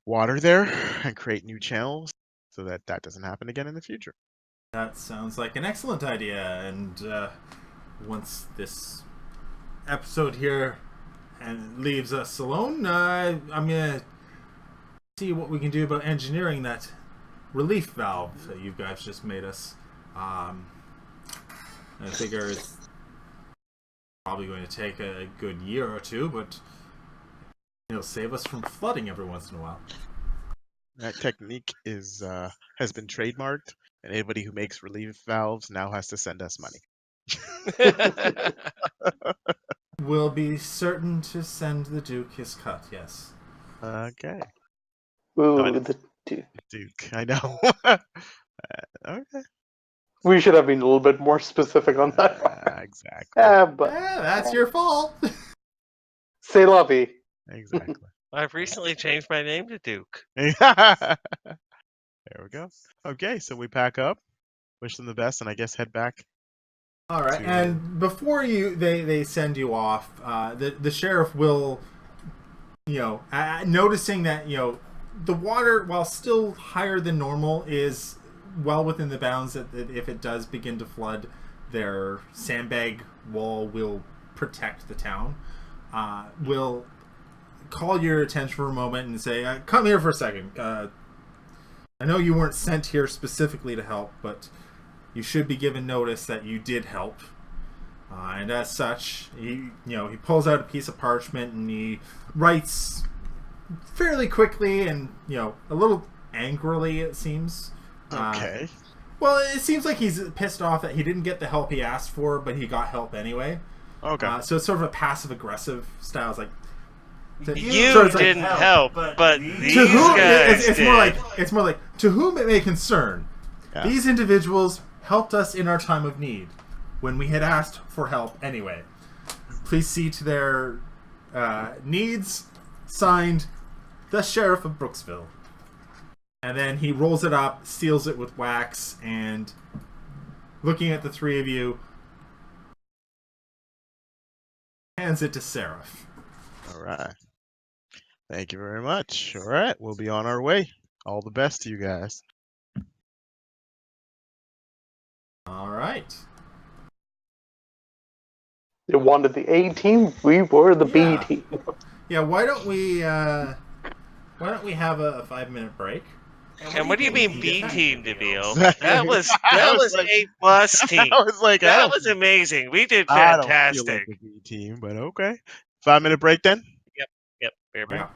water there and create new channels so that doesn't happen again in the future. That sounds like an excellent idea, and once this episode here and leaves us alone, I'm gonna see what we can do about engineering that relief valve that you guys just made us. I figure it's probably going to take a good year or two, but it'll save us from flooding every once in a while. That technique has been trademarked, and anybody who makes relief valves now has to send us money. We'll be certain to send the Duke his cut, yes. Okay, Ooh, I didn't- the Duke. I know. Okay. we should have been a little bit more specific on that. Exactly. But That's your fault. c'est la vie. Exactly. I've recently changed my name to Duke. There we go. Okay, so we pack up, wish them the best, and I guess head back. All right, to- and before they send you off, the sheriff will, noticing that the water, while still higher than normal, is well within the bounds that if it does begin to flood, their sandbag wall will protect the town. Will call your attention for a moment and say, "Come here for a second. I know you weren't sent here specifically to help, but you should be given notice that you did help." And as such, he pulls out a piece of parchment and he writes fairly quickly and a little angrily, it seems. Okay. Well, it seems like he's pissed off that he didn't get the help he asked for, but he got help anyway. Okay. So it's sort of a passive aggressive style. It's like You so it's like, didn't help, but these to whom guys it's did. more like to whom it may concern. Yeah. These individuals helped us in our time of need when we had asked for help anyway. Please see to their needs. Signed, the Sheriff of Brooksville. And then he rolls it up, seals it with wax, and looking at the three of you, hands it to Seraph. All right. Thank you very much. All right, we'll be on our way. All the best to you guys. All right. They wanted the A team. We were the Yeah. B team. Yeah, why don't we have a 5-minute break? And what do you mean B Defense team, deals. DeVille? That was like- A plus team. I was like, I That don't, was amazing. We did I don't feel fantastic. like a B team, but okay. 5-minute break then. Yep, fair Yeah.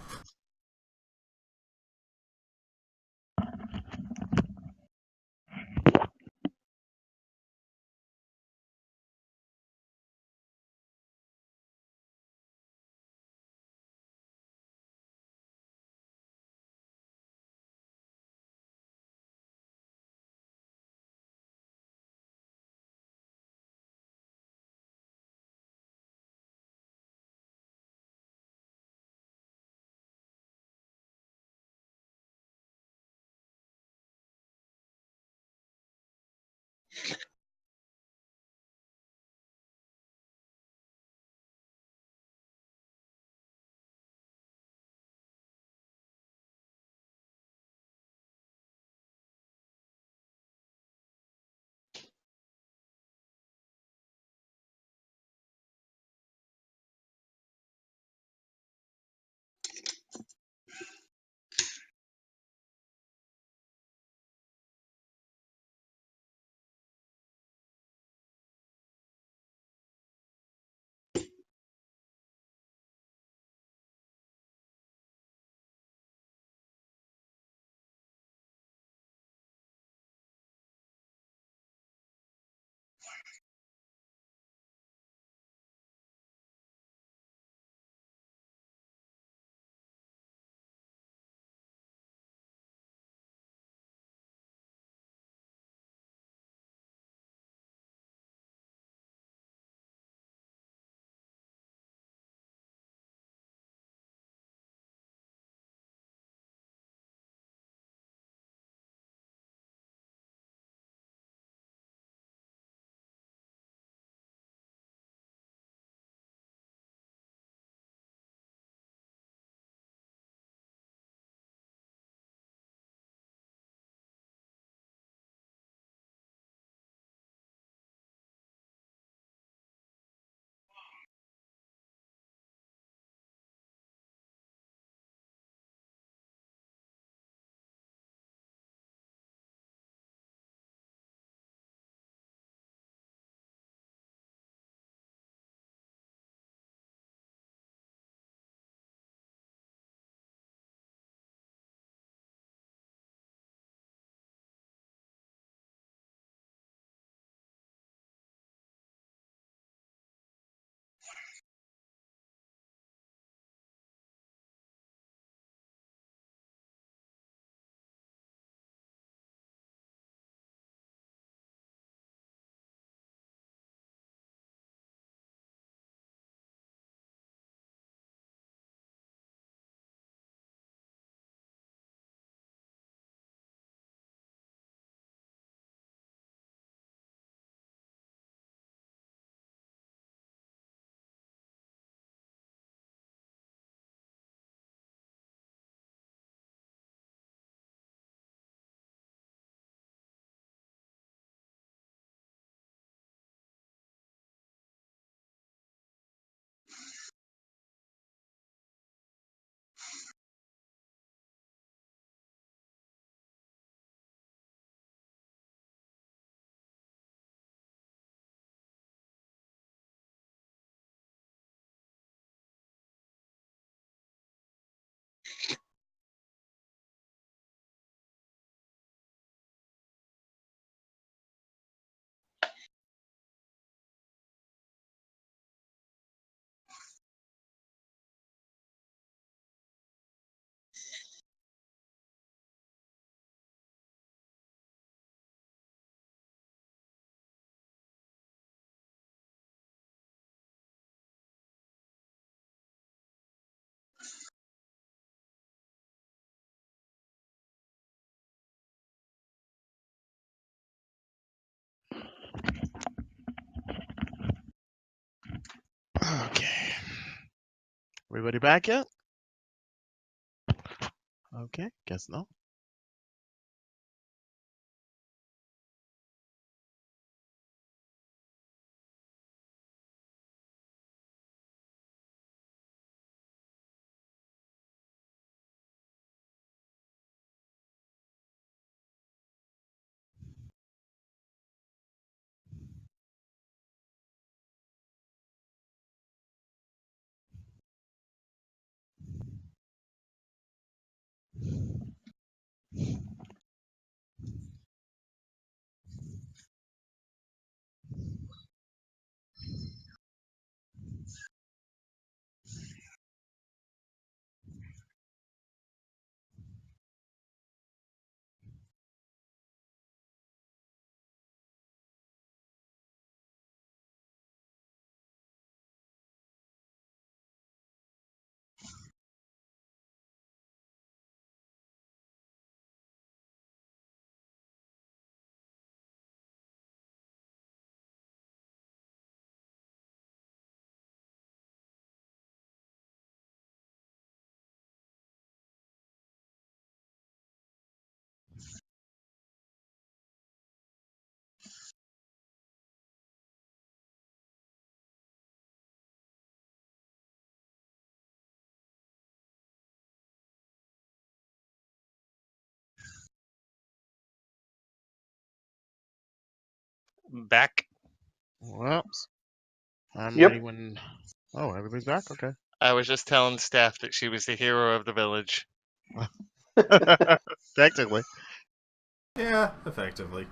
Everybody back yet? Okay, guess no. Back. Well, I'm Yep. ready when. Oh, everybody's back. Okay. I was just telling staff that she was the hero of the village. Technically. Yeah, effectively.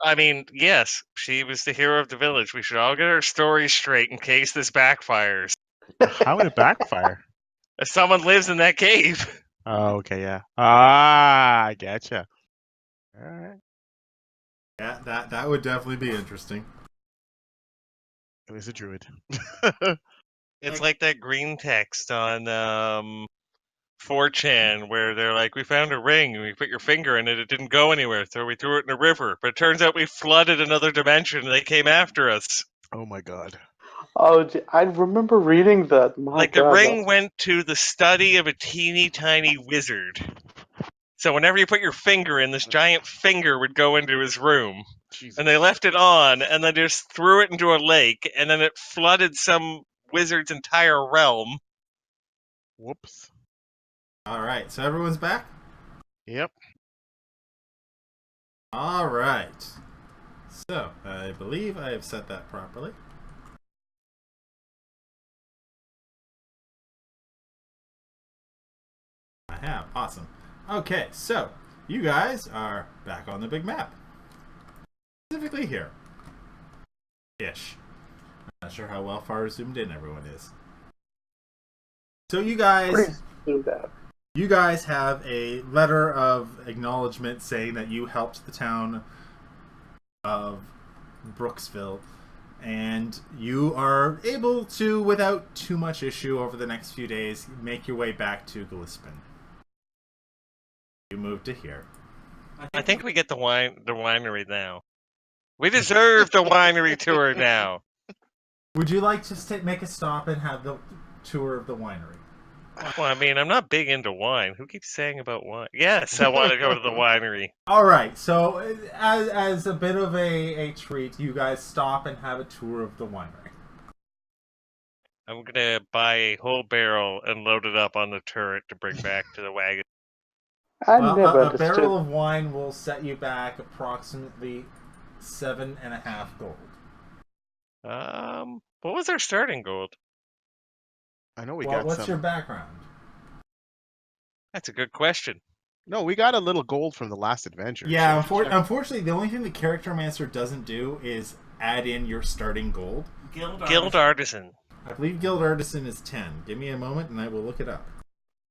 I mean, yes, she was the hero of the village. We should all get our stories straight in case this backfires. How would it backfire? If someone lives in that cave. Oh, okay, yeah. Ah, I getcha. All right. Yeah, that would definitely be interesting. It was a druid. It's like that green text on 4chan where they're like, we found a ring and we put your finger in it, it didn't go anywhere, so we threw it in a river. But it turns out we flooded another dimension and they came after us. Oh my god. Oh, I remember reading that. My Like the God, ring went to the study of a teeny tiny wizard. So whenever you put your finger in, this giant finger would go into his room. Jesus. And they left it on and then just threw it into a lake and then it flooded some wizard's entire realm. Whoops. All right, so everyone's back? Yep. All right. So, I believe I have set that properly. I have. Awesome. Okay, so you guys are back on the big map. Specifically here. Ish. Not sure how well far zoomed in everyone is. So you guys pretty soon that. you guys have a letter of acknowledgement saying that you helped the town of Brooksville, and you are able to, without too much issue over the next few days, make your way back to Gillespie. You move to here. I think we get the winery now. We deserve the winery tour now. Would you like to make a stop and have the tour of the winery? Well, I mean, I'm not big into wine. Who keeps saying about wine? Yes, I want to go to the winery. All right, so as a bit of a treat, you guys stop and have a tour of the winery. I'm gonna buy a whole barrel and load it up on the turret to bring back to the wagon. I Well, never a understood. barrel of wine will set you back approximately 7.5 gold. What was our starting gold? I know we Well, got what's some. your background? That's a good question. No, we got a little gold from the last adventure. Yeah, so unfortunately, the only thing the Character Mancer doesn't do is add in your starting gold. Guild Artisan. I believe Guild Artisan is 10. Give me a moment and I will look it up.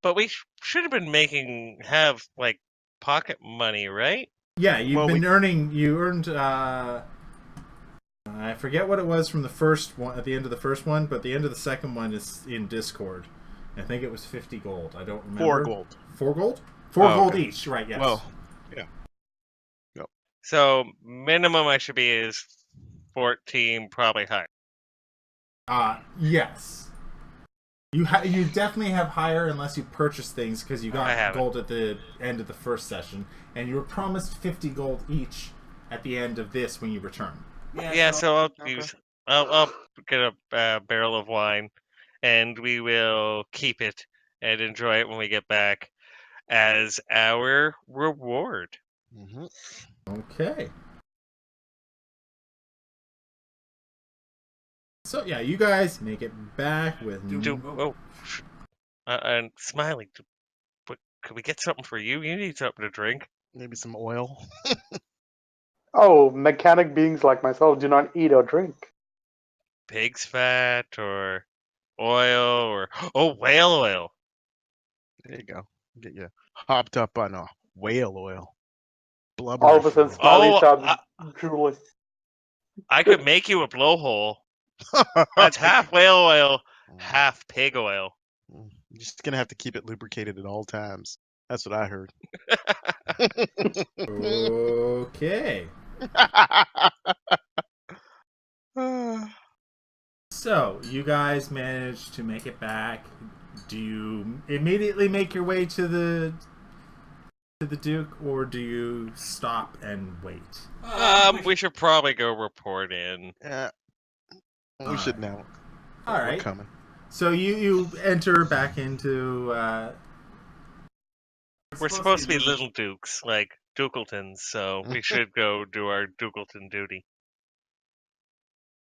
But we should have been have like pocket money, right? Yeah, you've Well, been earning. You earned. I forget what it was from the first one at the end of the first one, but the end of the second one is in Discord. I think it was 50 gold. I don't remember. 4 gold. 4 gold? 4 Oh, gold okay. each, right? Yes. Well, yeah. So minimum I should be is 14, probably higher. Yes. You definitely have higher unless you purchase things because you I got haven't. gold at the end of the first session, and you were promised 50 gold each at the end of this when you return. Yeah, so I'll Okay. use. I'll get a barrel of wine, and we will keep it and enjoy it when we get back as our reward. Mm-hmm. Okay. So yeah, you guys make it back with And Smiley, but could we get something for you? You need something to drink. Maybe some oil. Oh, mechanic beings like myself do not eat or drink. Pig's fat or oil or whale oil. There you go. Get you hopped up on a whale oil. Blubber, All of a if you sudden, will. Smiley Oh, starts drooling. I could make you a blowhole. That's half whale oil, half pig oil. You're just gonna have to keep it lubricated at all times. That's what I heard. Okay. So you guys managed to make it back. Do you immediately make your way to the Duke, or do you stop and wait? We should probably go report in. Yeah, we All should right. know. All We're right. coming. So you enter back into. We're supposed to be little dukes, like Dukeltons, so we should go do our Dukelton duty.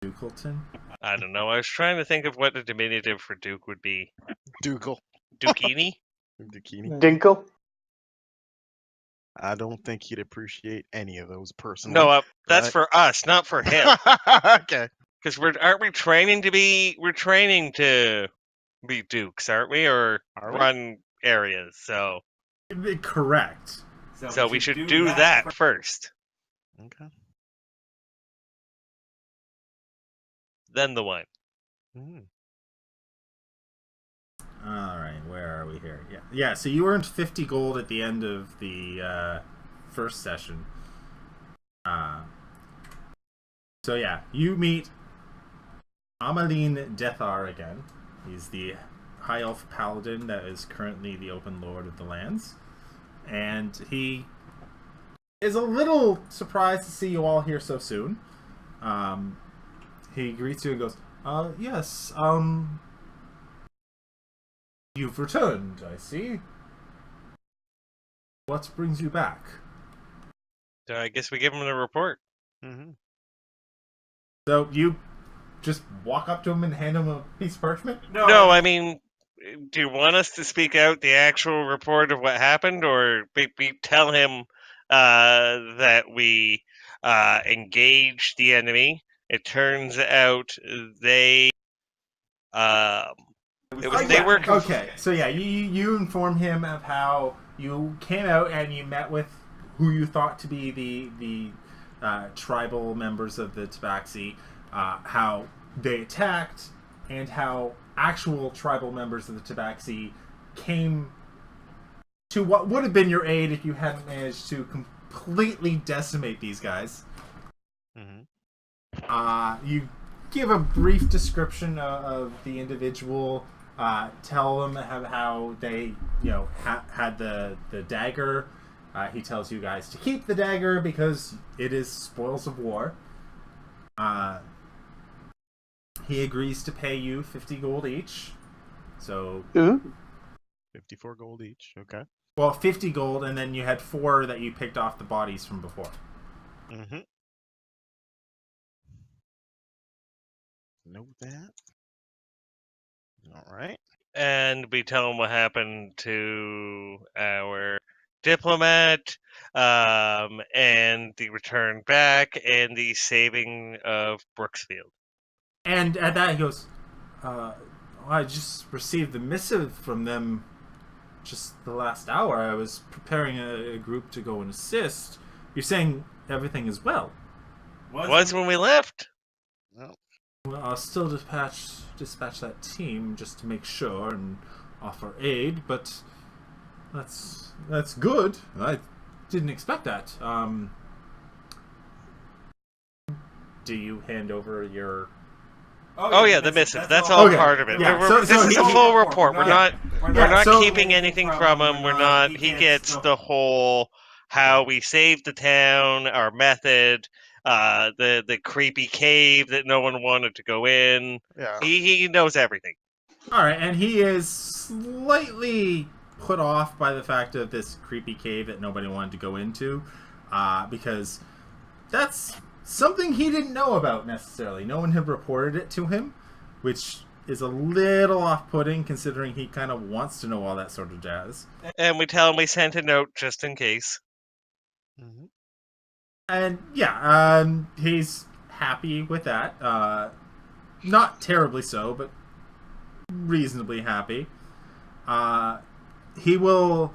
Dukelton. I don't know. I was trying to think of what the diminutive for Duke would be. Dougal. Dukini? Bikini. Dinkle? I don't think he'd appreciate any of those personally. No, that's but- for us, not for him. Okay. Because aren't we training to be? We're training to be dukes, aren't we? Or Are we? run areas. So Correct. we should do that first. Okay. Then the wine. Mm. All right, where are we here? Yeah. So you earned 50 gold at the end of the first session. So yeah, you meet Amaline Dethar again. He's the High Elf Paladin that is currently the Open Lord of the Lands, and he is a little surprised to see you all here so soon. He greets you and goes, "Yes, you've returned, I see. What brings you back?" So I guess we give him a report. Mm-hmm. So you just walk up to him and hand him a piece of parchment? No, I mean, do you want us to speak out the actual report of what happened, or tell him that we engaged the enemy? It turns out they they were Okay, so yeah, you inform him of how you came out and you met with who you thought to be the tribal members of the Tabaxi, how they attacked, and how actual tribal members of the Tabaxi came to what would have been your aid if you hadn't managed to completely decimate these guys. Mm-hmm. You give a brief description of the individual. Tell them how they, had the dagger. He tells you guys to keep the dagger because it is spoils of war. He agrees to pay you 50 gold each. So, 54 gold each. Okay. well, 50 gold, and then you had 4 that you picked off the bodies from before. Mm-hmm. Note that. All right. and we tell him what happened to our diplomat, and the return back, and the saving of Brooksfield. And at that, he goes, I just received the missive from them just the last hour. I was preparing a group to go and assist. You're saying everything is well. Was when we left. Well, Well, I'll still dispatch that team just to make sure and offer aid, but that's good. I didn't expect that. Do you hand over your Oh yeah, the missive. That's all Okay. part of it. Yeah, This is a full report. We're not keeping anything from him. We're not. He gets the whole how we saved the town, our method, the creepy cave that no one wanted to go in. Yeah. He knows everything. All right, and he is slightly put off by the fact of this creepy cave that nobody wanted to go into, because that's something he didn't know about necessarily. No one had reported it to him, which is a little off-putting considering he kind of wants to know all that sort of jazz. And we tell him we sent a note just in case. Mhm. And yeah, he's happy with that. Not terribly so, but reasonably happy. He will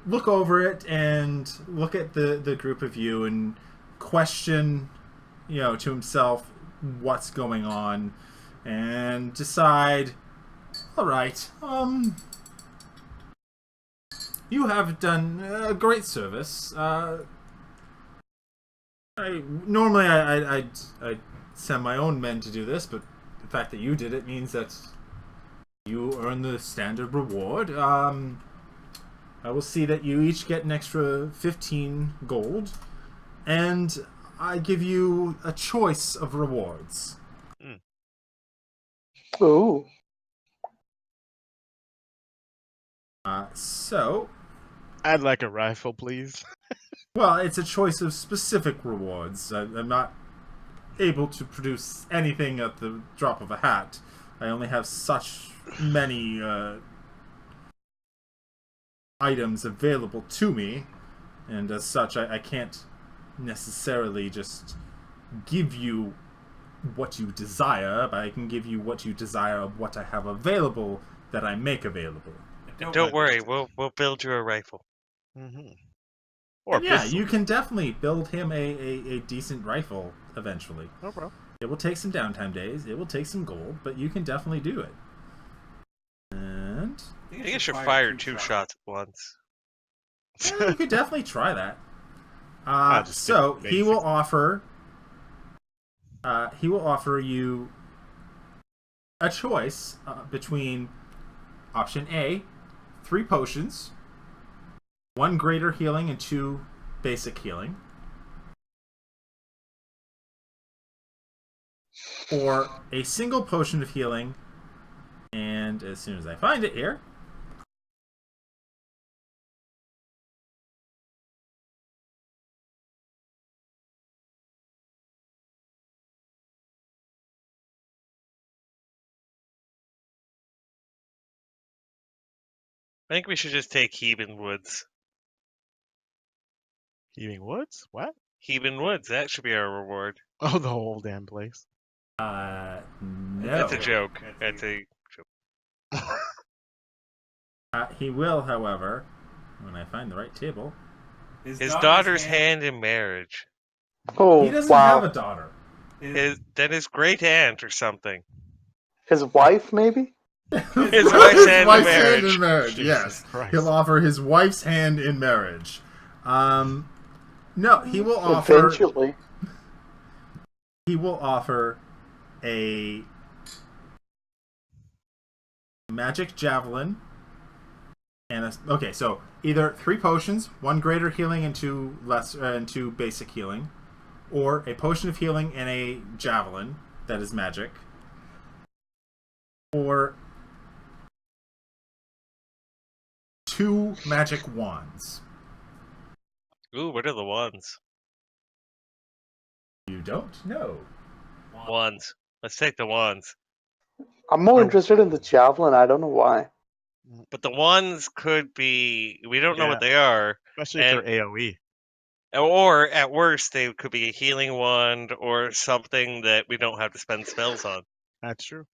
look over it and look at the group of you and question, to himself what's going on, and decide, all right, you have done a great service. Normally I'd send my own men to do this, but the fact that you did it means that you earn the standard reward. I will see that you each get an extra 15 gold, and I give you a choice of rewards. Ooh. So, I'd like a rifle, please. well, it's a choice of specific rewards. I'm not able to produce anything at the drop of a hat. I only have such many items available to me, and as such, I can't necessarily just give you what you desire, but I can give you what you desire of what I have available that I make available. Don't worry, we'll build you a rifle. Mm-hmm. Or And yeah, pistol. you can definitely build him a decent rifle eventually. No problem. It will take some downtime days, it will take some gold, but you can definitely do it. And I think I should fire 2 shots at once. yeah, you could definitely try that. Just So get he will basics. offer. He will offer you a choice between option A, 3 potions, 1 greater healing and 2 basic healing, or a single potion of healing. And as soon as I find it here. I think we should just take Heban Woods. Heaving woods? What? Heban Woods, that should be our reward. Oh, the whole damn place. No. That's a joke. That's a joke. He will, however, when I find the right table. His daughter's hand in marriage. Oh, He doesn't wow. have a daughter. His great aunt or something. His wife, maybe? His wife's hand in marriage. in marriage, Jesus yes. Christ. He'll offer his wife's hand in marriage. No, he will offer. Eventually. He will offer a magic javelin and okay. So either 3 potions, 1 greater healing and 2 less and 2 basic healing, or a potion of healing and a javelin that is magic, or 2 magic wands. Ooh, what are the wands? You don't know. Wands. Let's take the wands. I'm more interested in the javelin. I don't know why. But the wands could be. We don't know what they are. Especially if they're AoE. Or, at worst, they could be a healing wand or something that we don't have to spend spells on. That's true.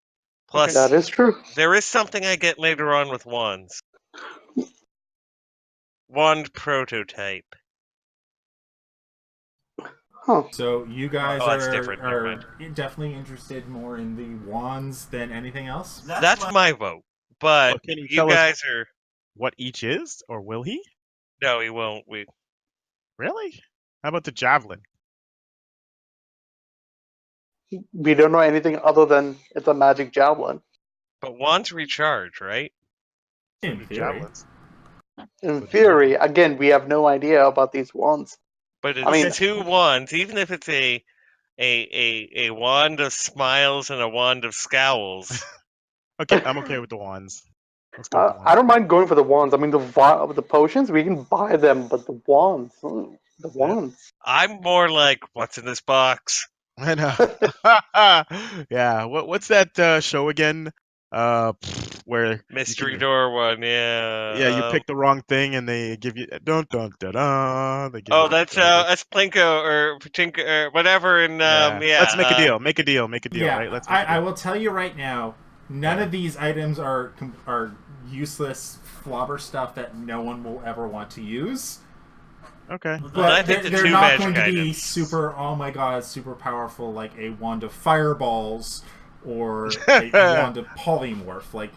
Plus, That is true. there is something I get later on with wands. Wand prototype. Huh. So you guys Oh, that's different. Never are mind. definitely interested more in the wands than anything else? That's my vote. But Well, can you you tell us guys are. what each is, or will he? No, he won't. Really? How about the javelin? We don't know anything other than it's a magic javelin. But wands recharge, right? So In do theory. javelins. In So do theory, javelins. again, we have no idea about these wands. But I it's mean, two wands, even if it's a wand of smiles and a wand of scowls. Okay, I'm okay with the wands. Let's go with the I wands. don't mind going for the wands. I mean, the potions we can buy them, but the wands, the Yeah. wands. I'm more like, what's in this box? I know. Yeah. What's that show again? Where you Mystery can door one, yeah, you yeah. pick the wrong thing and they give you dun dun dun dun. They give you whatever. That's Plinko or Pachinko or whatever. And Yeah. Let's make a yeah, deal. Make a deal. Make a deal. Yeah, Right. Let's make a I deal. will tell you right now, none Yeah. of these items are useless flobber stuff that no one will ever want to use. Okay. I But think the they're two not magic going to be items. super, oh my god, super powerful like a wand of fireballs or a wand of polymorph. Like,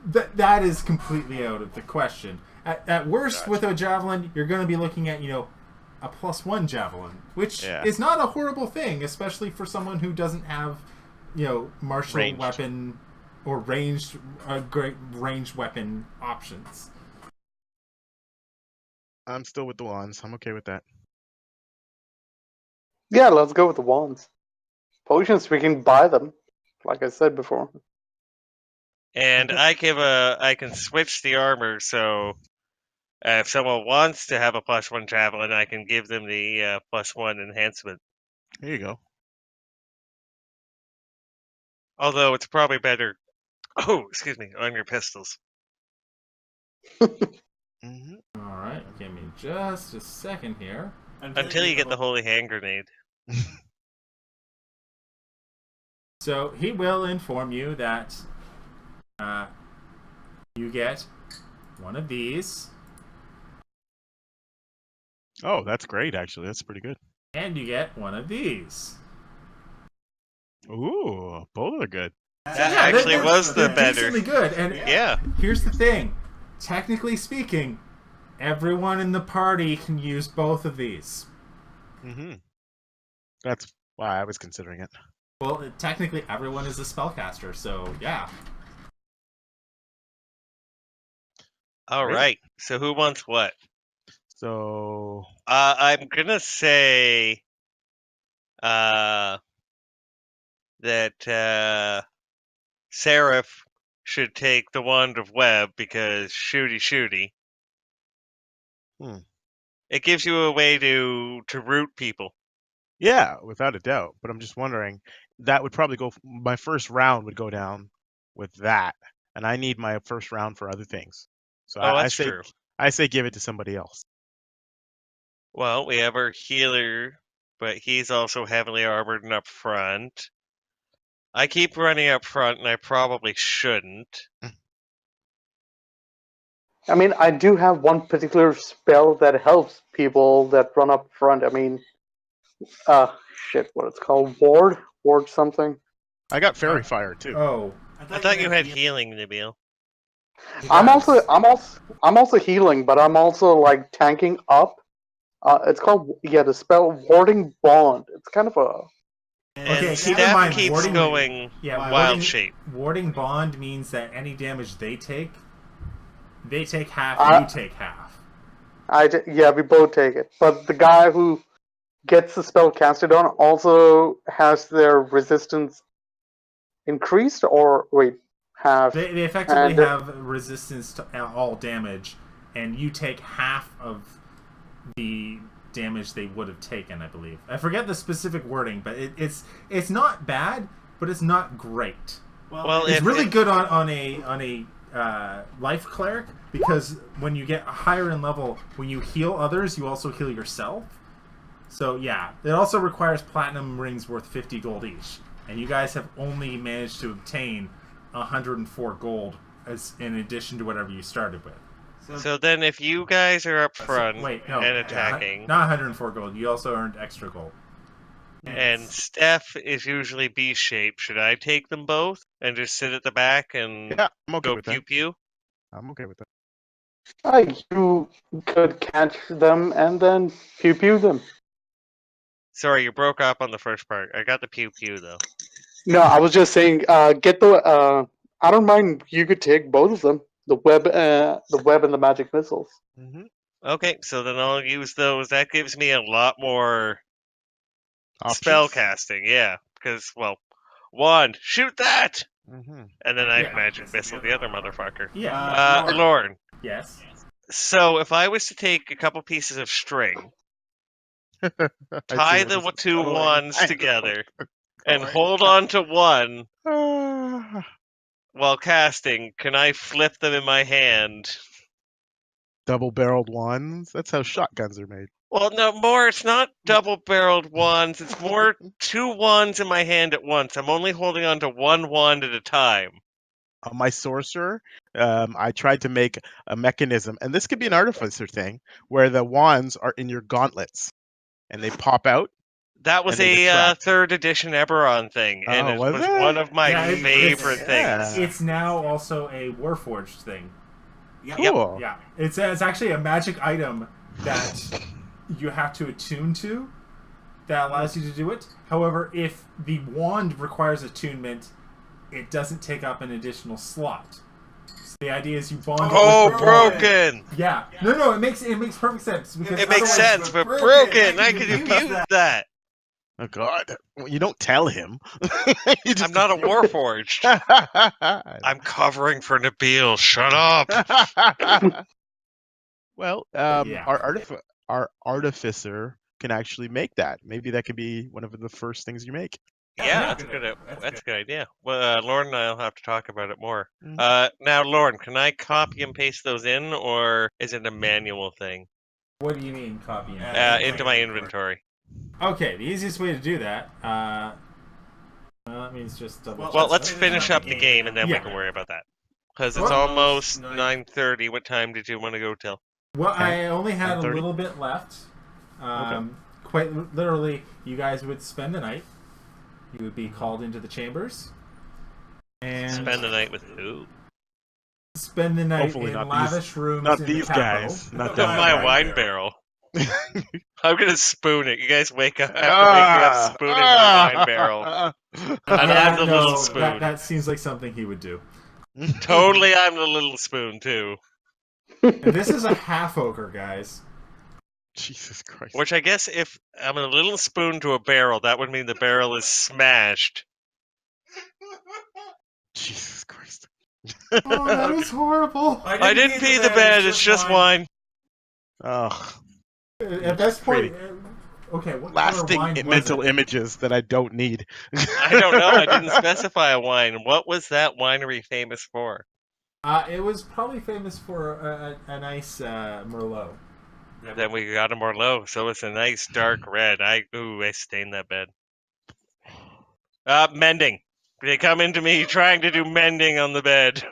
that is completely out of the question. At worst, Gotcha. with a javelin, you're going to be looking at, a +1 javelin, which Yeah. is not a horrible thing, especially for someone who doesn't have, martial Ranged. weapon or great ranged weapon options. I'm still with the wands. I'm okay with that. Yeah, let's go with the wands. Potions we can buy them, like I said before. And I can switch the armor, so if someone wants to have a +1 javelin, I can give them the +1 enhancement. Here you go. Although it's probably better. Oh, excuse me, on your pistols. Hmm. All right, give me just a second here. Until you get the holy hand grenade. So he will inform you that you get one of these, Oh, that's great. Actually, that's pretty good. and you get one of these. Ooh, both are good. That Yeah, actually they're- was the they're better. decently good. And Yeah. here's the thing: technically speaking, everyone in the party can use both of these. Hmm. That's why I was considering it. Well, technically, everyone is a spellcaster, so yeah. All Great. right. So who wants what? So I'm gonna say that Seraph should take the wand of web because shooty. Hmm. It gives you a way to root people. yeah, without a doubt. But I'm just wondering, that would probably go. My first round would go down with that, and I need my first round for other things. So Oh, I that's say, true. I say, give it to somebody else. Well, we have our healer, but he's also heavily armored and up front. I keep running up front, and I probably shouldn't. I mean, I do have one particular spell that helps people that run up front. I mean, shit, what it's called? Ward something. I got fairy fire too. Oh, I thought you had healing, Nabil. he I'm does. I'm also healing, but I'm also like tanking up. It's called the spell Warding Bond. It's kind of a And Okay, keep in Steph mind, keeps warding- going Yeah, wild shape. Warding bond means that any damage they take half, I- you take half. we both take it. But the guy who gets the spell casted on also has their resistance increased, or wait, half. They effectively And have resistance to all damage, and you take half of the damage they would have taken, I believe. I forget the specific wording, but it's not bad, but it's not great. Well, It's if, really if- good on a life cleric, because when you get higher in level, when you heal others, you also heal yourself. So yeah, it also requires platinum rings worth 50 gold each, and you guys have only managed to obtain 104 gold as in addition to whatever you started with. So then, if you guys are up front Wait, no, and attacking, not 104 gold. You also earned extra gold. and Steph is usually B shape, should I take them both and just sit at the back and Yeah, I'm okay go with pew that. pew? I'm okay with that. you could catch them and then pew pew them. Sorry, you broke up on the first part. I got the pew pew though. No, I was just saying, get the. I don't mind. You could take both of them. The web and the magic missiles. Mm-hmm. Okay, so then I'll use those. That gives me a lot more spell Options. casting. Yeah, because one, shoot that, Mm-hmm. and then I Yeah, magic that's missile the other motherfucker. Yeah. Lauren. Yes. So if I was to take a couple pieces of string, I see tie where the this is two going. wands I know together, where and it's hold on to one going. while casting, can I flip them in my hand? Double-barreled ones. That's how shotguns are made. Well, no, more. It's not double-barreled wands. It's more two wands in my hand at once. I'm only holding on to one wand at a time. On my sorcerer, I tried to make a mechanism, and this could be an artificer thing, where the wands are in your gauntlets, and they pop out, That was and they a retract. third edition Eberron thing, and Oh, it was was it? one of my Yeah, favorite things. Yeah. It's now also a Warforged thing. Cool. Yeah, it's actually a magic item that you have to attune to that allows you to do it. However, if the wand requires attunement, it doesn't take up an additional slot. So the idea is you bond it Oh, with the wand. broken! Yeah, no, it makes perfect sense because It makes otherwise- sense, but broken! I could use use that! Oh God! Well, you don't tell him. You just I'm not a Warforged. I'm covering for Nabil. Shut up! Well, Yeah. our artificer can actually make that. Maybe that could be one of the first things you make. Yeah, that's a good idea. Well, Lauren and I'll have to talk about it more. Mm. Now, Lauren, can I copy and paste those in, or is it a manual thing? What do you mean copy? Into my inventory. Okay, the easiest way to do that. That means just double. Well, let's finish up the game, and then we Yeah. can worry about that. Because it's Well, almost 9:30. What time did you want to go till? Well, 10, I only had a 10:30? little bit left. Quite literally, you guys would spend the night. You would be called into the chambers. And Spend the night with who? spend the night Hopefully in not lavish rooms Not in these the capital. guys. Not With them. my wine barrel. I'm gonna spoon it. You guys wake up, have to wake me up spooning my wine barrel. And I'm the little spoon. That seems like something he would do. Totally, I'm the little spoon too. And this is a half ogre, guys. Jesus Christ. Which I guess if I'm a little spoon to a barrel, that would mean the barrel is smashed. Jesus Christ. Oh, that was horrible. I didn't pee the bed. It's just wine. Oh, At this point, okay, what color lasting wine was mental it? images that I don't need. I don't know. I didn't specify a wine. What was that winery famous for? It was probably famous for a nice Merlot. Then we got a Merlot, so it's a nice dark red. I stained that bed. Mending. They come into me trying to do mending on the bed.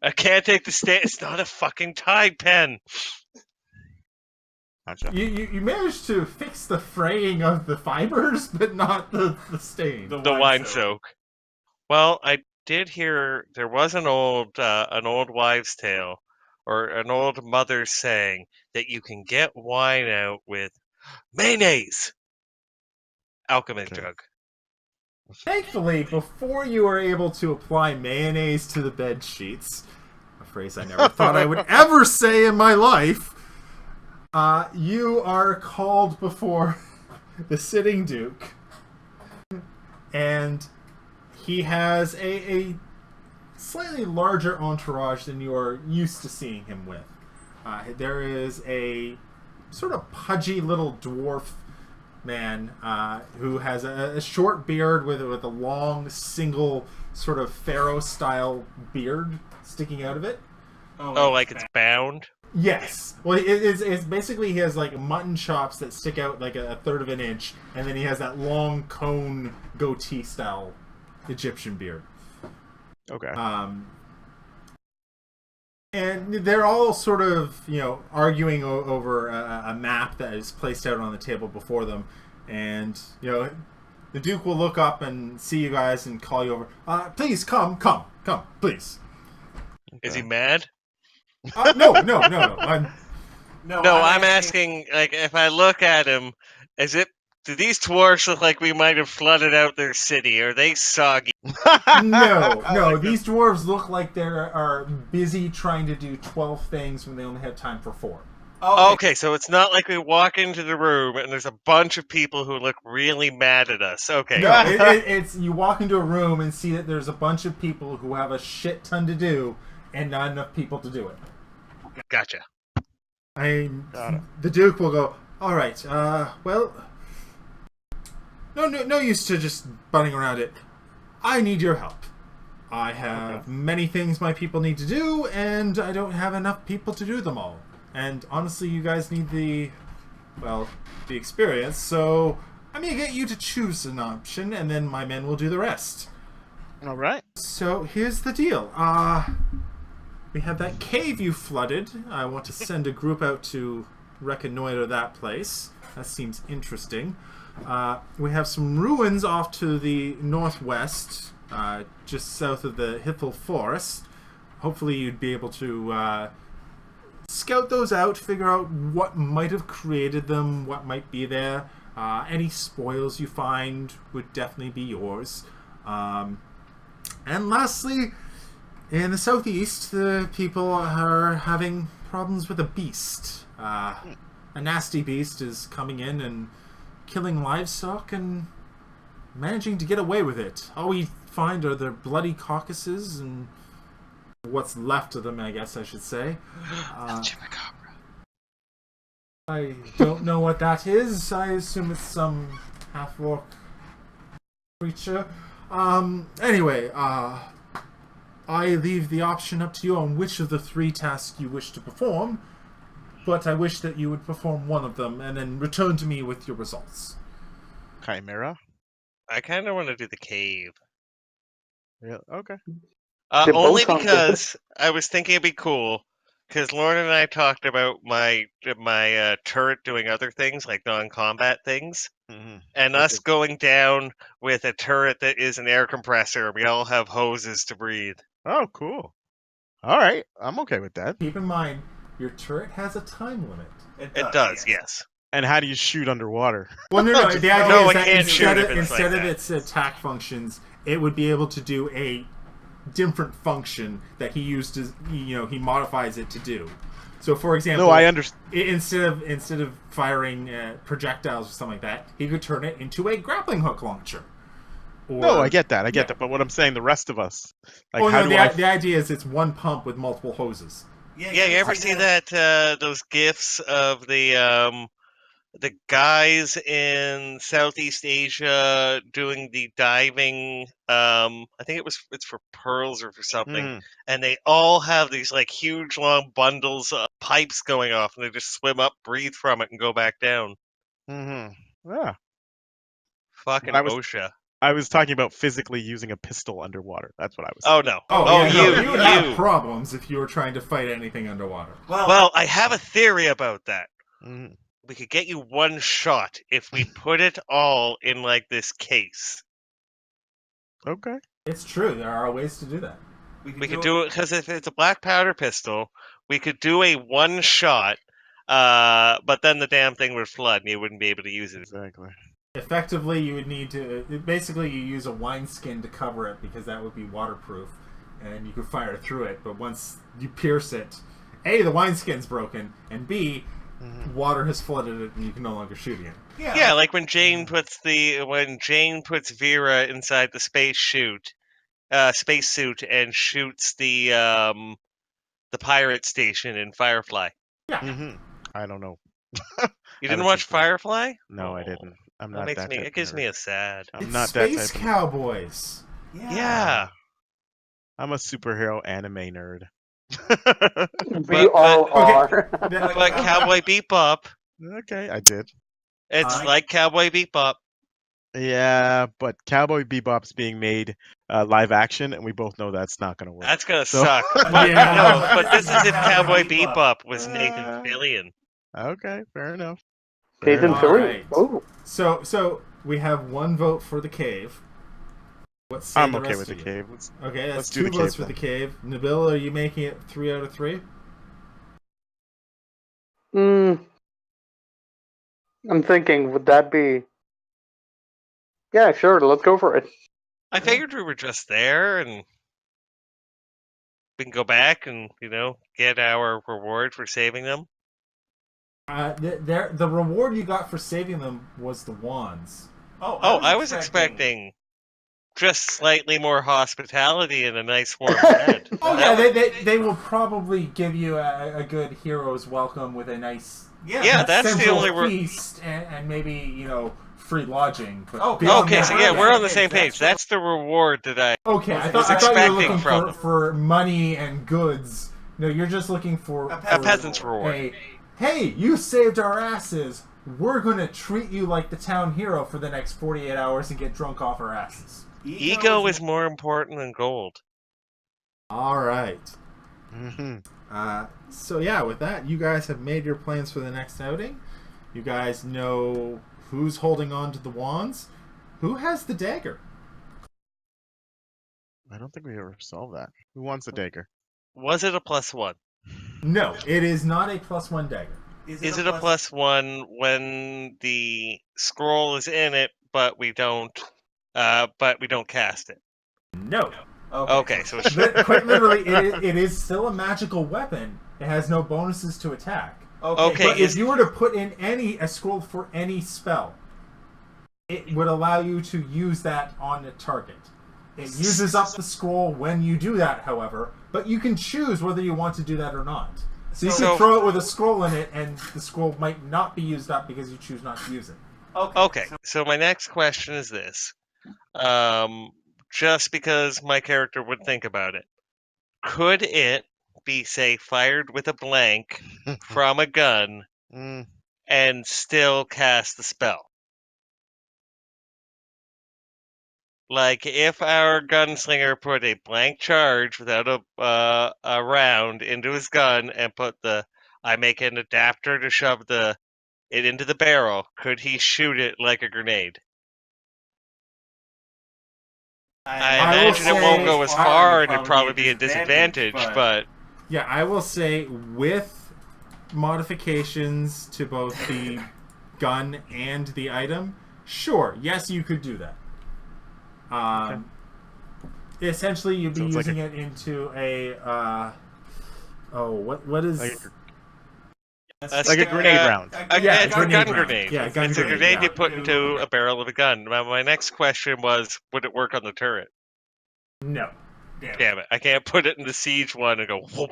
I can't take the stain. It's not a fucking Tide pen. Gotcha. You managed to fix the fraying of the fibers, but not the stain. The wine soak. Well, I did hear there was an old wives' tale, or an old mother's saying that you can get wine out with mayonnaise. Alchemist Okay. jug. Thankfully, before you were able to apply mayonnaise to the bed sheets, a phrase I never thought I would ever say in my life, you are called before the sitting duke, and he has a slightly larger entourage than you are used to seeing him with. There is a sort of pudgy little dwarf man who has a short beard with a long single sort of pharaoh style beard sticking out of it. Oh, like it's bound? Yes. Well, it's basically he has like mutton chops that stick out like a third of an inch, and then he has that long cone goatee style Egyptian beard. Okay. And they're all sort of, arguing over a map that is placed out on the table before them. And, the Duke will look up and see you guys and call you over. Please, come, please. Is he mad? No. No, I'm asking, like, if I look at him, does Do these dwarves look like we might have flooded out their city? Are they soggy? No, I no. like These dwarves look like they are busy trying to do 12 things when they only have time for 4. Okay, so it's not like we walk into the room and there's a bunch of people who look really mad at us. Okay. No, it's you walk into a room and see that there's a bunch of people who have a shit ton to do and not enough people to do it. Gotcha. Got it. The Duke will go, all right, well, no use to just bunning around it. I need your help. I have many things my people need to do, and I don't have enough people to do them all. And honestly, you guys need the experience, so I'm going to get you to choose an option, and then my men will do the rest. All right. So here's the deal. We have that cave you flooded. I want to send a group out to reconnoiter that place. That seems interesting. We have some ruins off to the northwest, just south of the Hippel Forest. Hopefully you'd be able to scout those out, figure out what might have created them, what might be there. Any spoils you find would definitely be yours. And lastly, in the southeast, the people are having problems with a beast. A nasty beast is coming in and killing livestock and managing to get away with it. All we find are their bloody carcasses and what's left of them, I guess I should say. I don't know what that is. I assume it's some half-orc creature. Anyway, I leave the option up to you on which of the 3 tasks you wish to perform, but I wish that you would perform one of them and then return to me with your results. Chimera. I kind of want to do the cave. Yeah. Okay. They Only both sound because I was thinking it'd be cool. Because Lauren and I talked about my turret doing other things, like non-combat things, and us going down with a turret that is an air compressor. We all have hoses to breathe. Oh, cool. All right. I'm okay with that. Keep in mind, your turret has a time limit. It does, yes. And how do you shoot underwater? Well, no. The idea No, is it that can't shoot if it's instead like of that. its attack functions, it would be able to do a different function that he used to, he modifies it to do. So, for example, No, I understand. Instead of firing projectiles or something like that, he could turn it into a grappling hook launcher. Or, No, I get that. I get that. But what I'm saying, the rest of us, like, Oh how no, do I? the idea is it's one pump with multiple hoses. Yeah, you ever see that those gifs of the guys in Southeast Asia doing the diving? I think it's for pearls or for something, and they all have these like huge long bundles of pipes going off, and they just swim up, breathe from it, and go back down. Yeah. Fucking I was- OSHA. I was talking about physically using a pistol underwater. That's what I was. Oh no. You would have problems if you were trying to fight anything underwater. Well, I have a theory about that. Mhm. We could get you one shot if we put it all in like this case. Okay. It's true. There are ways to do that. We could do it because if it's a black powder pistol, we could do a one shot, but then the damn thing would flood and you wouldn't be able to use it. Exactly. Effectively, you would need to... Basically, you use a wineskin to cover it because that would be waterproof. And you could fire through it. But once you pierce it, A, the wineskin's broken. And B, water has flooded it and you can no longer shoot again. Yeah, like when Jane puts Vera inside the spacesuit and shoots the pirate station in Firefly. Yeah. I don't know. You didn't watch Firefly? No, I didn't. I'm not that. It gives me a sad. I'm It's not that Space type. Cowboys. Yeah. I'm a superhero anime nerd. We all are. But Cowboy Bebop, Okay, I did. it's like Cowboy Bebop. Yeah, but Cowboy Bebop's being made live action, and we both know that's not going to work. That's gonna So- suck. But, Yeah. no, but this is if Cowboy Bebop was Nathan Fillion. Okay, fair enough. Nathan All Fillion. right. Oh, So we have one vote for the cave. What say I'm the okay rest with of the you? cave. Okay, that's Let's do 2 the votes cave for the cave. Nabil, are you making it 3 out of 3? I'm thinking, would that be Yeah, sure. Let's go for it. I figured we were just there, and we can go back and get our reward for saving them. The reward you got for saving them was the wands. Oh, I was expecting just slightly more hospitality and a nice warm bed. Oh yeah, they will probably give you a good hero's welcome with a nice Yeah, that's the central only feast and maybe free lodging. But Okay, so yeah, we're on the same page. That's the reward that I I was thought you were expecting looking from them. for money and goods. No, you're just looking for A peasant's reward. Hey, you saved our asses. We're gonna treat you like the town hero for the next 48 hours and get drunk off our asses. Ego is more important than gold. All right. Mm-hmm. So yeah, with that, you guys have made your plans for the next outing. You guys know who's holding on to the wands. Who has the dagger? I don't think we ever solved that. Who wants a dagger? Was it a +1? No, it is not a +1 dagger. Is it a +1 when the scroll is in it, but we don't cast it? No. Okay, so it's Quite literally, it is still a magical weapon. It has no bonuses to attack. Okay, But if you were to put in a scroll for any spell, it would allow you to use that on a target. It uses up the scroll when you do that, however, but you can choose whether you want to do that or not. So you can throw it with a scroll in it, and the scroll might not be used up because you choose not to use it. Okay, so my next question is this. Just because my character would think about it. Could it be, say, fired with a blank from a gun and still cast the spell? Like, if our gunslinger put a blank charge without a round into his gun and I make an adapter to shove it into the barrel, could he shoot it like a grenade? I imagine it won't go as far, and it'd probably be a disadvantage, but... Yeah, I will say with modifications to both the gun and the item, sure, yes, you could do that. Essentially, you'd be using it into a what is like a grenade round? It's a gun grenade. Yeah, It's a grenade you put into a barrel of a gun. My next question was, would it work on the turret? No. Damn it! I can't put it in the siege one and go. Whoop.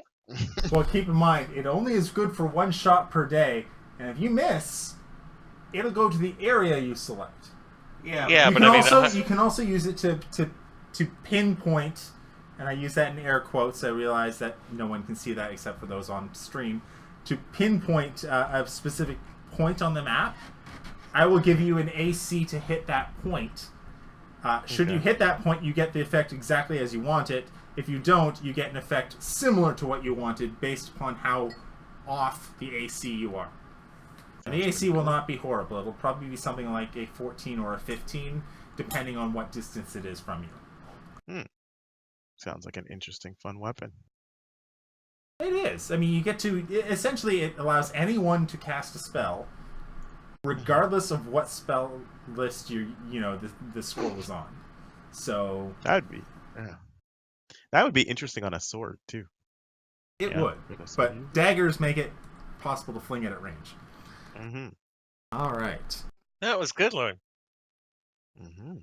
Well, keep in mind, it only is good for one shot per day, and if you miss, it'll go to the area you select. Yeah, but you can also use it to pinpoint, and I use that in air quotes. I realize that no one can see that except for those on stream. To pinpoint a specific point on the map, I will give you an AC to hit that point. Should you hit that point, you get the effect exactly as you want it. If you don't, you get an effect similar to what you wanted based upon how off the AC you are. And the AC will not be horrible. It'll probably be something like a 14 or a 15, depending on what distance it is from you. Sounds like an interesting, fun weapon. It is. I mean, you get to... Essentially, it allows anyone to cast a spell, regardless of what spell list the scroll is on. So... That would be interesting on a sword, too. It would. But daggers make it possible to fling it at range. Mm-hmm. All right. That was good, Lauren. Mm-hmm.